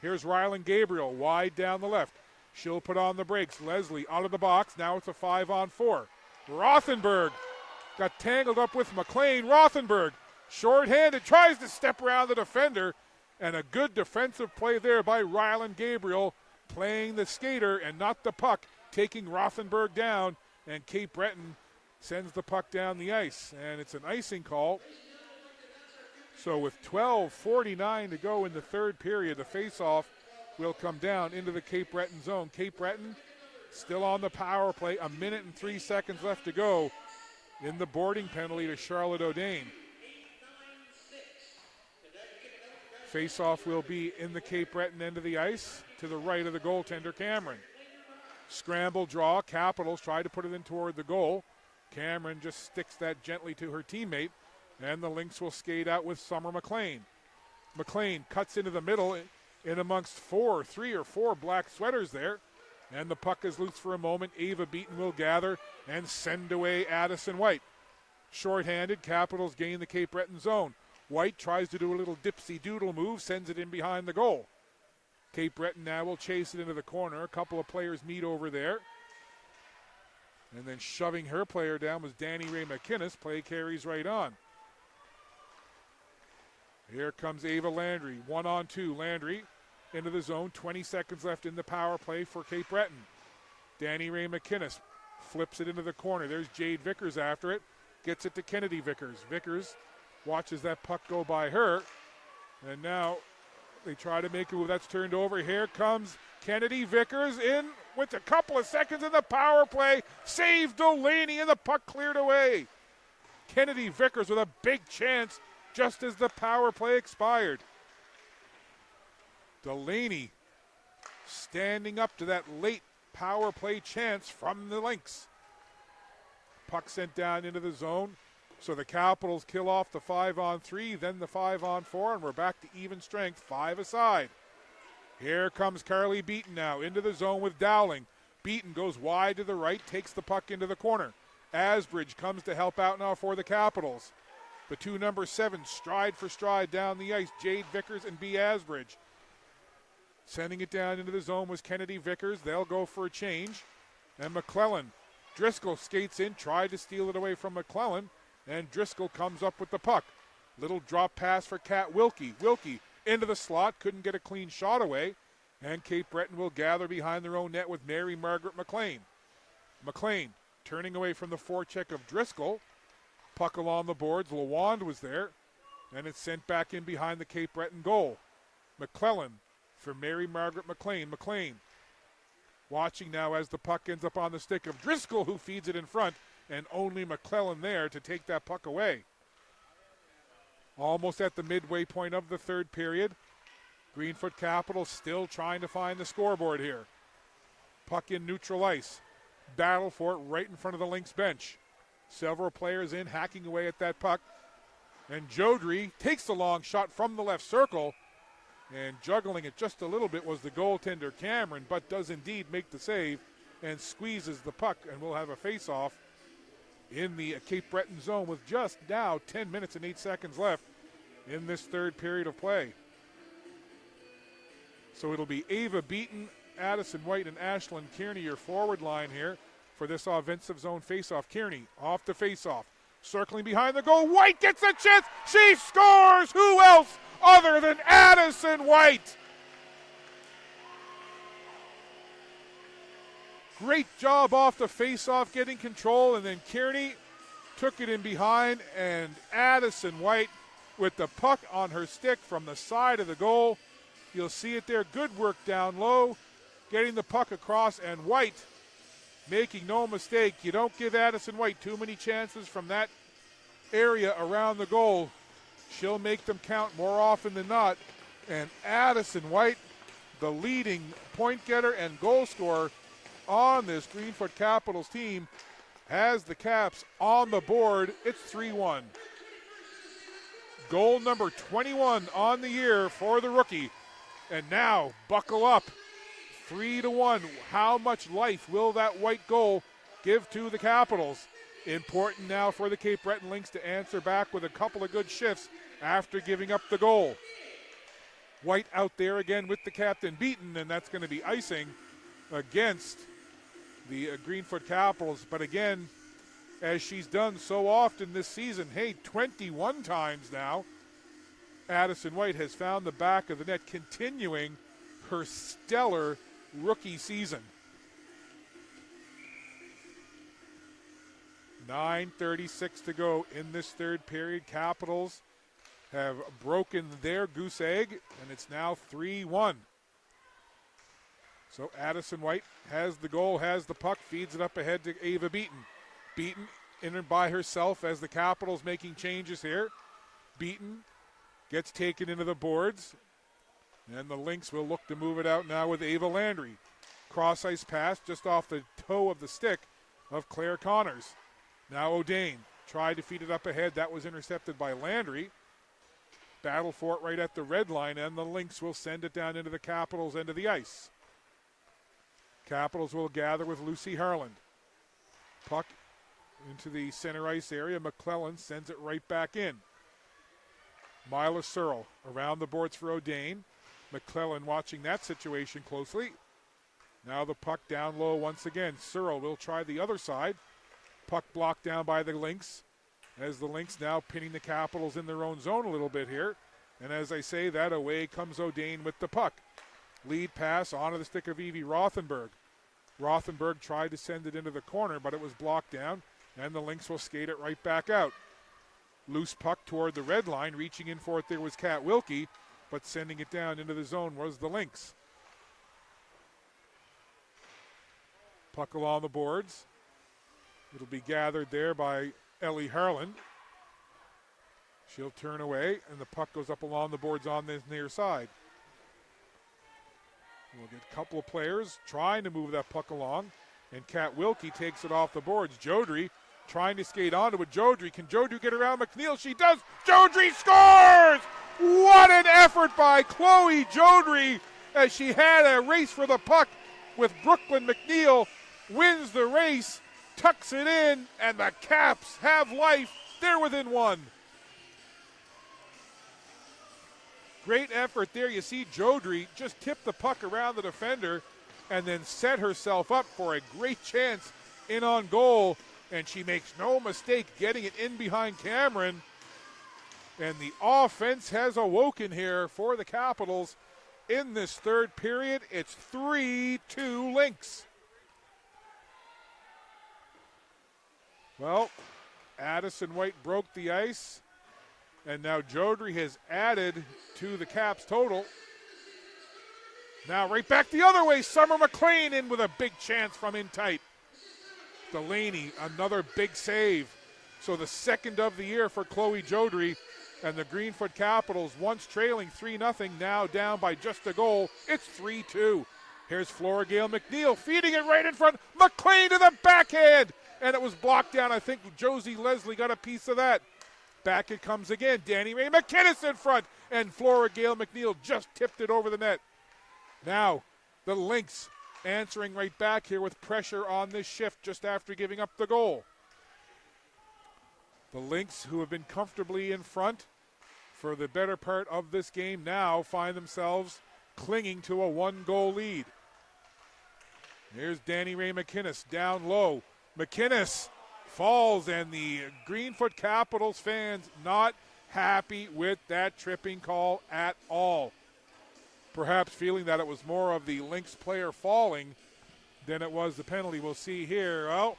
Here's Ryland Gabriel wide down the left. She'll put on the brakes. Leslie out of the box. Now it's a 5-on-4. Rothenberg got tangled up with McLean. Rothenberg, short-handed, tries to step around the defender, and a good defensive play there by Ryland Gabriel, playing the skater and not the puck, taking Rothenberg down, and Cape Breton sends the puck down the ice, and it's an icing call. So with 12:49 to go in the third period, the face-off will come down into the Cape Breton zone. Cape Breton still on the power play, 1 minute and 3 seconds left to go in the boarding penalty to Charlotte O'Dane. Face-off will be in the Cape Breton end of the ice to the right of the goaltender, Cameron. Scramble draw, Capitals try to put it in toward the goal. Cameron just sticks that gently to her teammate, and the Lynx will skate out with Summer McLean. McLean cuts into the middle in amongst 3 or 4 black sweaters there. And the puck is loose for a moment. Ava Beaton will gather and send away Addison White. Short-handed, Capitals gain the Cape Breton zone. White tries to do a little dipsy-doodle move, sends it in behind the goal. Cape Breton now will chase it into the corner. A couple of players meet over there. And then shoving her player down was Danny Ray McInnes. Play carries right on. Here comes Ava Landry. 1-on-2. Landry into the zone. 20 seconds left in the power play for Cape Breton. Danny Ray McInnes flips it into the corner. There's Jade Vickers after it. Gets it to Kennedy Vickers. Vickers watches that puck go by her. And now they try to make a move. That's turned over. Here comes Kennedy Vickers in with a couple of seconds in the power play. Save Delaney, and the puck cleared away. Kennedy Vickers with a big chance just as the power play expired. Delaney standing up to that late power play chance from the Lynx. Puck sent down into the zone. So the Capitals kill off the 5-on-3, then the 5-on-4, and we're back to even strength, 5 aside. Here comes Carly Beaton now into the zone with Dowling. Beaton goes wide to the right, takes the puck into the corner. Asbridge comes to help out now for the Capitals. The two number 7 stride for stride down the ice, Jade Vickers and B. Asbridge. Sending it down into the zone was Kennedy Vickers. They'll go for a change. And McClellan. Driscoll skates in, tried to steal it away from McClellan. And Driscoll comes up with the puck. Little drop pass for Kat Wilkie. Wilkie into the slot, couldn't get a clean shot away. And Cape Breton will gather behind their own net with Mary Margaret McLean. McLean turning away from the forecheck of Driscoll. Puck along the boards. Lawand was there. And it's sent back in behind the Cape Breton goal. McClellan for Mary Margaret McLean. McLean watching now as the puck ends up on the stick of Driscoll, who feeds it in front. And only McClellan there to take that puck away. Almost at the midway point of the third period. Greenfoot Capitals still trying to find the scoreboard here. Puck in neutral ice. Battle for it right in front of the Lynx bench. Several players in, hacking away at that puck. And Jodry takes the long shot from the left circle. And juggling it just a little bit was the goaltender Cameron, but does indeed make the save and squeezes the puck, and we'll have a face-off in the Cape Breton zone with just now 10 minutes and 8 seconds left in this third period of play. So it'll be Ava Beaton, Addison White, and Ashlyn Kearney, your forward line here for this offensive zone faceoff. Kearney off the faceoff, circling behind the goal. White gets a chance. She scores. Who else other than Addison White? Great job off the faceoff, getting control, and then Kearney took it in behind, and Addison White with the puck on her stick from the side of the goal. You'll see it there. Good work down low, getting the puck across, and White making no mistake. You don't give Addison White too many chances from that area around the goal. She'll make them count more often than not. And Addison White, the leading point getter and goal scorer on this Greenfoot Capitals team, has the Caps on the board. It's 3-1. Goal number 21 on the year for the rookie. And now, buckle up. 3-1. How much life will that White goal give to the Capitals? Important now for the Cape Breton Lynx to answer back with a couple of good shifts after giving up the goal. White out there again with the captain Beaton, and that's going to be icing against the Greenfoot Capitals. But again, as she's done so often this season, 21 times now, Addison White has found the back of the net, continuing her stellar rookie season. 9:36 to go in this third period. Capitals have broken their goose egg, and it's now 3-1. So Addison White has the goal, has the puck, feeds it up ahead to Ava Beaton. Beaton in and by herself as the Capitals making changes here. Beaton gets taken into the boards, and the Lynx will look to move it out now with Ava Landry. Cross-ice pass just off the toe of the stick of Claire Connors. Now O'Dane tried to feed it up ahead. That was intercepted by Landry. Battle for it right at the red line, and the Lynx will send it down into the Capitals' end of the ice. Capitals will gather with Lucy Harland. Puck into the center ice area. McClellan sends it right back in. Mila Searle around the boards for O'Dane. McClellan watching that situation closely. Now the puck down low once again. Searle will try the other side. Puck blocked down by the Lynx, as the Lynx now pinning the Capitals in their own zone a little bit here. And as I say that, away comes O'Dane with the puck. Lead pass onto the stick of Evie Rothenberg. Rothenberg tried to send it into the corner, but it was blocked down, and the Lynx will skate it right back out. Loose puck toward the red line. Reaching in for it there was Kat Wilkie, but sending it down into the zone was the Lynx. Puck along the boards. It'll be gathered there by Ellie Harland. She'll turn away, and the puck goes up along the boards on this near side. We'll get a couple of players trying to move that puck along, and Kat Wilkie takes it off the boards. Jodry trying to skate onto it. Jodry, can Jodry get around McNeil? She does. Jodry scores! What an effort by Chloe Jodry, as she had a race for the puck with Brooklyn McNeil. Wins the race, tucks it in, and the Caps have life. They're within one. Great effort there. You see Jodry just tip the puck around the defender and then set herself up for a great chance in on goal. And she makes no mistake getting it in behind Cameron. And the offense has awoken here for the Capitals in this third period. It's 3-2 Lynx. Well, Addison White broke the ice. And now Jodry has added to the Caps total. Now right back the other way. Summer McLean in with a big chance from in tight. Delaney, another big save. So the second of the year for Chloe Jodry. And the Greenfoot Capitals, once trailing 3-0, now down by just a goal. It's 3-2. Here's Flora Gale McNeil feeding it right in front. McLean to the backhand. And it was blocked down. I think Josie Leslie got a piece of that. Back it comes again. Danny Ray McKinnis in front. And Flora Gale McNeil just tipped it over the net. Now, the Lynx answering right back here with pressure on this shift just after giving up the goal. The Lynx, who have been comfortably in front for the better part of this game, now find themselves clinging to a one-goal lead. Here's Danny Ray McKinnis down low. McKinnis falls, and the Greenfoot Capitals fans not happy with that tripping call at all. Perhaps feeling that it was more of the Lynx player falling than it was the penalty. We'll see here. Well,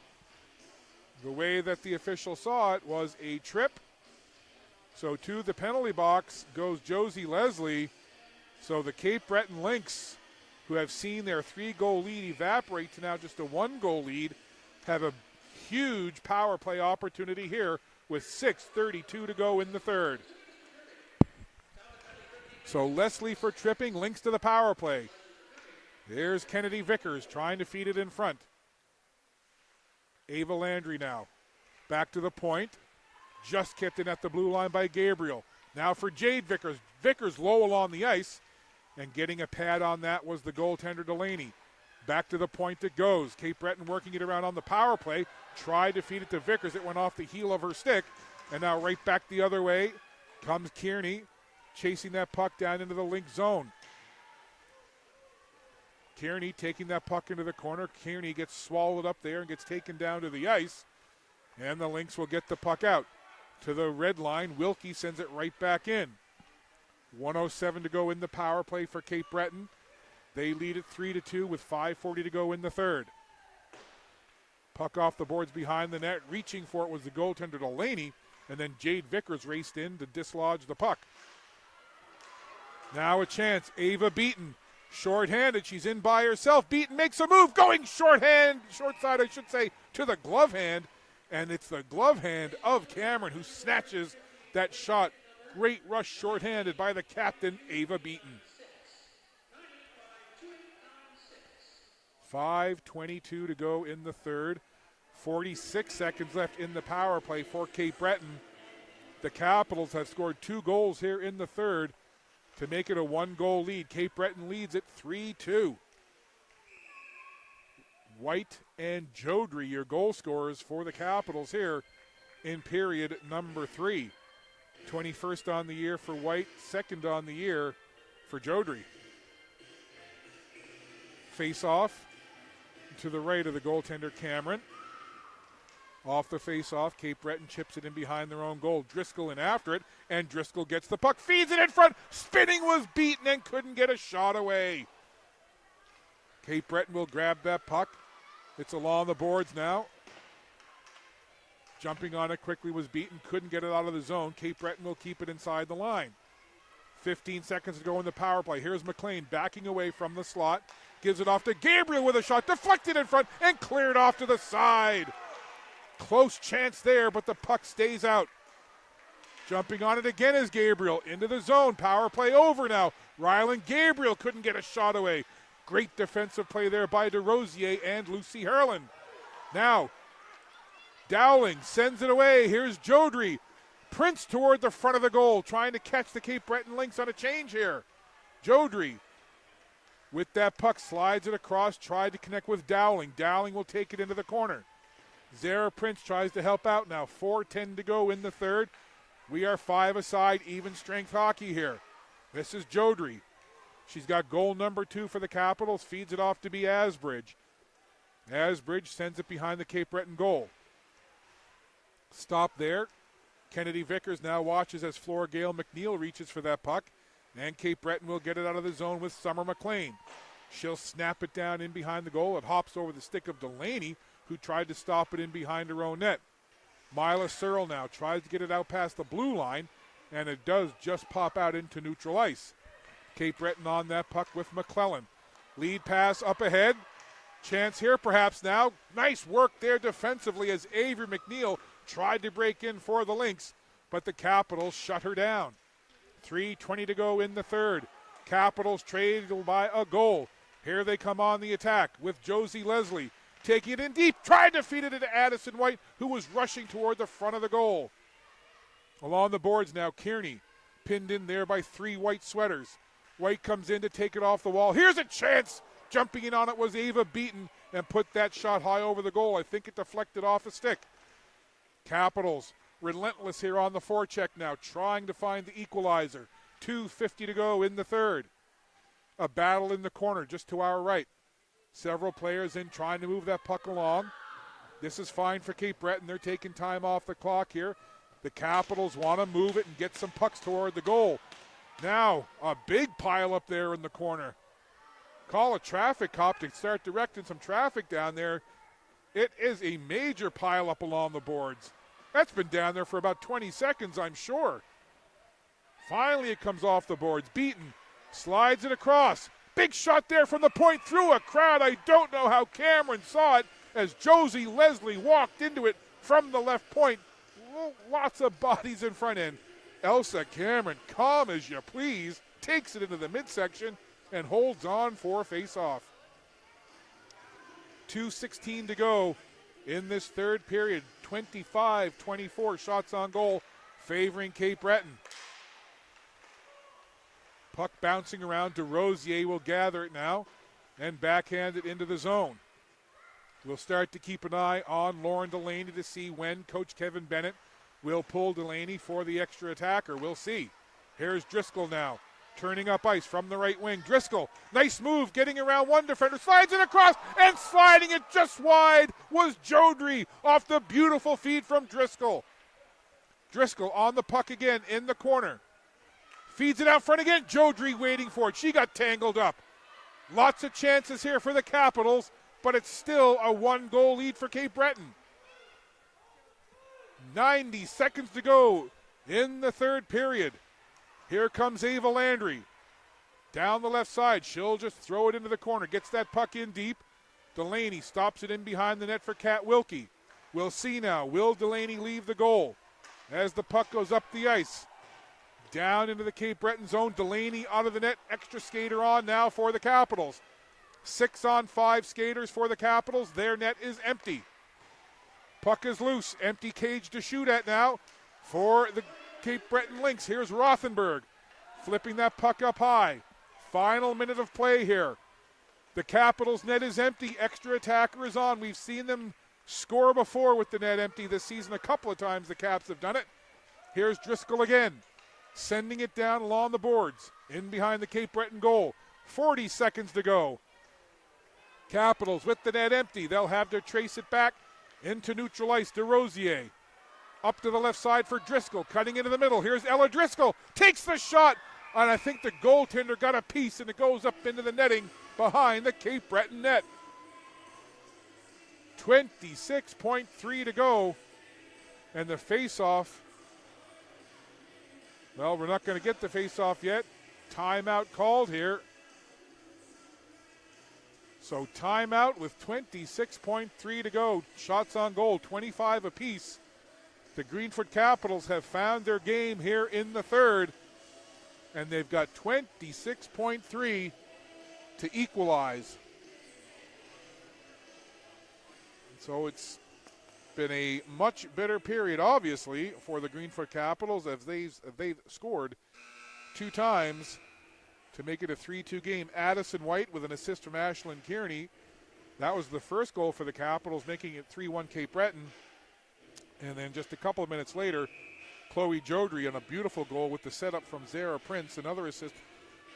the way that the official saw it was a trip. So to the penalty box goes Josie Leslie. So the Cape Breton Lynx, who have seen their 3-goal lead evaporate to now just a 1-goal lead, have a huge power play opportunity here with 6:32 to go in the third. So Leslie for tripping, Lynx to the power play. There's Kennedy Vickers trying to feed it in front. Ava Landry now back to the point. Just kicked in at the blue line by Gabriel. Now for Jade Vickers. Vickers low along the ice, and getting a pad on that was the goaltender Delaney. Back to the point it goes. Cape Breton working it around on the power play. Tried to feed it to Vickers. It went off the heel of her stick. And now right back the other way comes Kearney, chasing that puck down into the Lynx zone. Kearney taking that puck into the corner. Kearney gets swallowed up there and gets taken down to the ice. And the Lynx will get the puck out to the red line. Wilkie sends it right back in. 1:07 to go in the power play for Cape Breton. They lead it 3-2 with 5:40 to go in the third. Puck off the boards behind the net. Reaching for it was the goaltender Delaney. And then Jade Vickers raced in to dislodge the puck. Now a chance. Ava Beaton. Short-handed. She's in by herself. Beaton makes a move. Going short side, I should say, to the glove hand. And it's the glove hand of Cameron who snatches that shot. Great rush short-handed by the captain, Ava Beaton. 5:22 to go in the third. 46 seconds left in the power play for Cape Breton. The Capitals have scored 2 goals here in the third to make it a 1-goal lead. Cape Breton leads at 3-2. White and Jodry, your goal scorers for the Capitals here in period number 3. 21st on the year for White, second on the year for Jodry. Face off to the right of the goaltender Cameron. Off the face-off, Cape Breton chips it in behind their own goal. Driscoll in after it, and Driscoll gets the puck, feeds it in front. Spinning was beaten and couldn't get a shot away. Cape Breton will grab that puck. It's along the boards now. Jumping on it quickly was beaten, couldn't get it out of the zone. Cape Breton will keep it inside the line. 15 seconds to go in the power play. Here's McLean backing away from the slot. Gives it off to Gabriel with a shot, deflected in front and cleared off to the side. Close chance there, but the puck stays out. Jumping on it again is Gabriel into the zone. Power play over now. Ryland Gabriel couldn't get a shot away. Great defensive play there by DeRosier and Lucy Herlin. Now, Dowling sends it away. Here's Jodry. Prince toward the front of the goal, trying to catch the Cape Breton Lynx on a change here. Jodry with that puck slides it across, tried to connect with Dowling. Dowling will take it into the corner. Zara Prince tries to help out now. 4:10 to go in the third. We are 5 aside, even strength hockey here. This is Jodry. She's got goal number 2 for the Capitals. Feeds it off to be Asbridge. Asbridge sends it behind the Cape Breton goal. Stop there. Kennedy Vickers now watches as Flora Gale McNeil reaches for that puck. And Cape Breton will get it out of the zone with Summer McLean. She'll snap it down in behind the goal. It hops over the stick of Delaney, who tried to stop it in behind her own net. Mila Searle now tries to get it out past the blue line, and it does just pop out into neutral ice. Cape Breton on that puck with McClellan. Lead pass up ahead. Chance here perhaps now. Nice work there defensively as Avery McNeil tried to break in for the Lynx, but the Capitals shut her down. 3:20 to go in the third. Capitals trailed by a goal. Here they come on the attack with Josie Leslie. Taking it in deep, tried to feed it into Addison White, who was rushing toward the front of the goal. Along the boards now, Kearney, pinned in there by 3 white sweaters. White comes in to take it off the wall. Here's a chance! Jumping in on it was Ava Beaton and put that shot high over the goal. I think it deflected off a stick. Capitals relentless here on the forecheck now, trying to find the equalizer. 2:50 to go in the third. A battle in the corner just to our right. Several players in trying to move that puck along. This is fine for Cape Breton. They're taking time off the clock here. The Capitals want to move it and get some pucks toward the goal. Now, a big pile up there in the corner. Call a traffic cop to start directing some traffic down there. It is a major pile up along the boards. That's been down there for about 20 seconds, I'm sure. Finally, it comes off the boards. Beaton slides it across. Big shot there from the point through a crowd. I don't know how Cameron saw it as Josie Leslie walked into it from the left point. Lots of bodies in front end. Elsa Cameron, calm as you please, takes it into the midsection and holds on for a face-off. 2:16 to go in this third period. 25-24 shots on goal favoring Cape Breton. Puck bouncing around. DeRosier will gather it now and backhand it into the zone. We'll start to keep an eye on Lauren Delaney to see when Coach Kevin Bennett will pull Delaney for the extra attacker. We'll see. Here's Driscoll now, turning up ice from the right wing. Driscoll, nice move, getting around one defender, slides it across, and sliding it just wide was Jodry off the beautiful feed from Driscoll. Driscoll on the puck again in the corner. Feeds it out front again. Jodry waiting for it. She got tangled up. Lots of chances here for the Capitals, but it's still a 1-goal lead for Cape Breton. 90 seconds to go in the third period. Here comes Ava Landry. Down the left side. She'll just throw it into the corner. Gets that puck in deep. Delaney stops it in behind the net for Kat Wilkie. We'll see now. Will Delaney leave the goal as the puck goes up the ice? Down into the Cape Breton zone. Delaney out of the net. Extra skater on now for the Capitals. 6-on-5 skaters for the Capitals. Their net is empty. Puck is loose. Empty cage to shoot at now for the Cape Breton Lynx. Here's Rothenberg flipping that puck up high. Final minute of play here. The Capitals' net is empty. Extra attacker is on. We've seen them score before with the net empty this season. A couple of times the Caps have done it. Here's Driscoll again, sending it down along the boards, in behind the Cape Breton goal. 40 seconds to go. Capitals with the net empty. They'll have to trace it back into neutral ice. DeRosier up to the left side for Driscoll, cutting into the middle. Here's Ella Driscoll, takes the shot, and I think the goaltender got a piece, and it goes up into the netting behind the Cape Breton net. 26.3 to go, and the face-off, well, we're not going to get the face-off yet. Timeout called here. So timeout with 26.3 to go. Shots on goal, 25 apiece. The Greenfoot Capitals have found their game here in the third, and they've got 26.3 to equalize. So it's been a much better period, obviously, for the Greenfoot Capitals as they've scored 2 times to make it a 3-2 game. Addison White with an assist from Ashlyn Kearney. That was the first goal for the Capitals, making it 3-1 Cape Breton. And then just a couple of minutes later, Chloe Jodry on a beautiful goal with the setup from Zara Prince. Another assist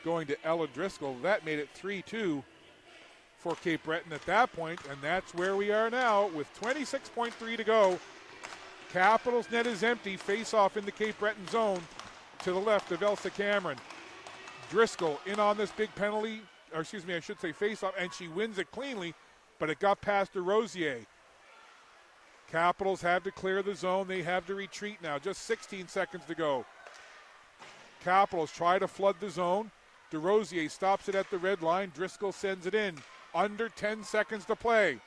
going to Ella Driscoll. That made it 3-2 for Cape Breton at that point, and that's where we are now with 26.3 to go. Capitals net is empty. Face-off in the Cape Breton zone to the left of Elsa Cameron. Driscoll in on this big penalty, or excuse me, I should say face-off, and she wins it cleanly, but it got past DeRosier. Capitals have to clear the zone. They have to retreat now. Just 16 seconds to go. Capitals try to flood the zone. DeRosier stops it at the red line. Driscoll sends it in. Under 10 seconds to play.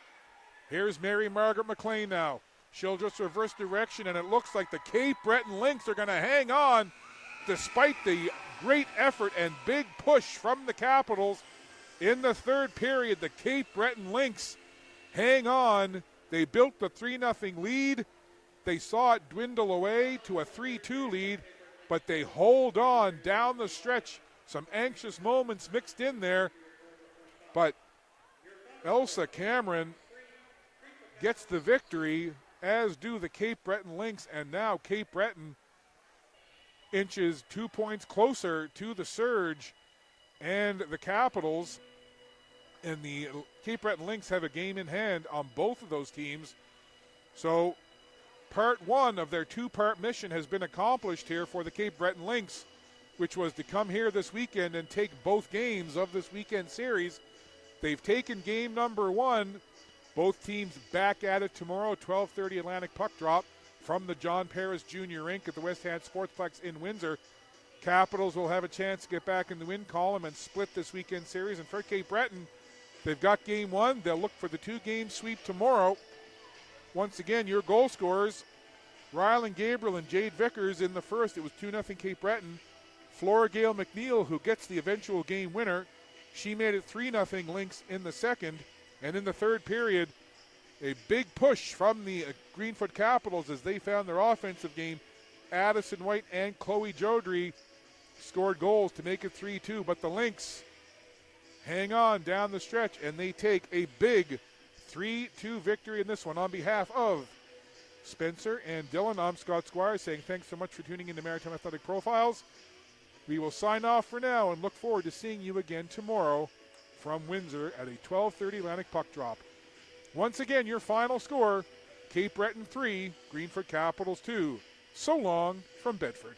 Here's Mary Margaret McLean now. She'll just reverse direction, and it looks like the Cape Breton Lynx are going to hang on despite the great effort and big push from the Capitals. In the third period, the Cape Breton Lynx hang on. They built the 3-0 lead. They saw it dwindle away to a 3-2 lead, but they hold on down the stretch. Some anxious moments mixed in there, but Elsa Cameron gets the victory, as do the Cape Breton Lynx, and now Cape Breton inches 2 points closer to the Surge and the Capitals, and the Cape Breton Lynx have a game in hand on both of those teams. So part one of their 2-part mission has been accomplished here for the Cape Breton Lynx, which was to come here this weekend and take both games of this weekend series. They've taken game number 1. Both teams back at it tomorrow, 12:30 Atlantic puck drop from the John Paris Jr. rink at the West Hand Sportsplex in Windsor. Capitals will have a chance to get back in the win column and split this weekend series. And for Cape Breton, they've got game 1. They'll look for the 2-game sweep tomorrow. Once again, your goal scorers, Rylan Gabriel and Jade Vickers in the first. It was 2-0 Cape Breton. Flora Gale McNeil, who gets the eventual game winner, she made it 3-0 Lynx in the second. And in the third period, a big push from the Greenfoot Capitals as they found their offensive game. Addison White and Chloe Jodry scored goals to make it 3-2, but the Lynx hang on down the stretch, and they take a big 3-2 victory in this one. On behalf of Spencer and Dylan, I'm Scott Squire saying thanks so much for tuning in to Maritime Athletic Profiles. We will sign off for now and look forward to seeing you again tomorrow from Windsor at a 12:30 Atlantic puck drop. Once again, your final score, Cape Breton 3, Greenfoot Capitals 2. So long from Bedford.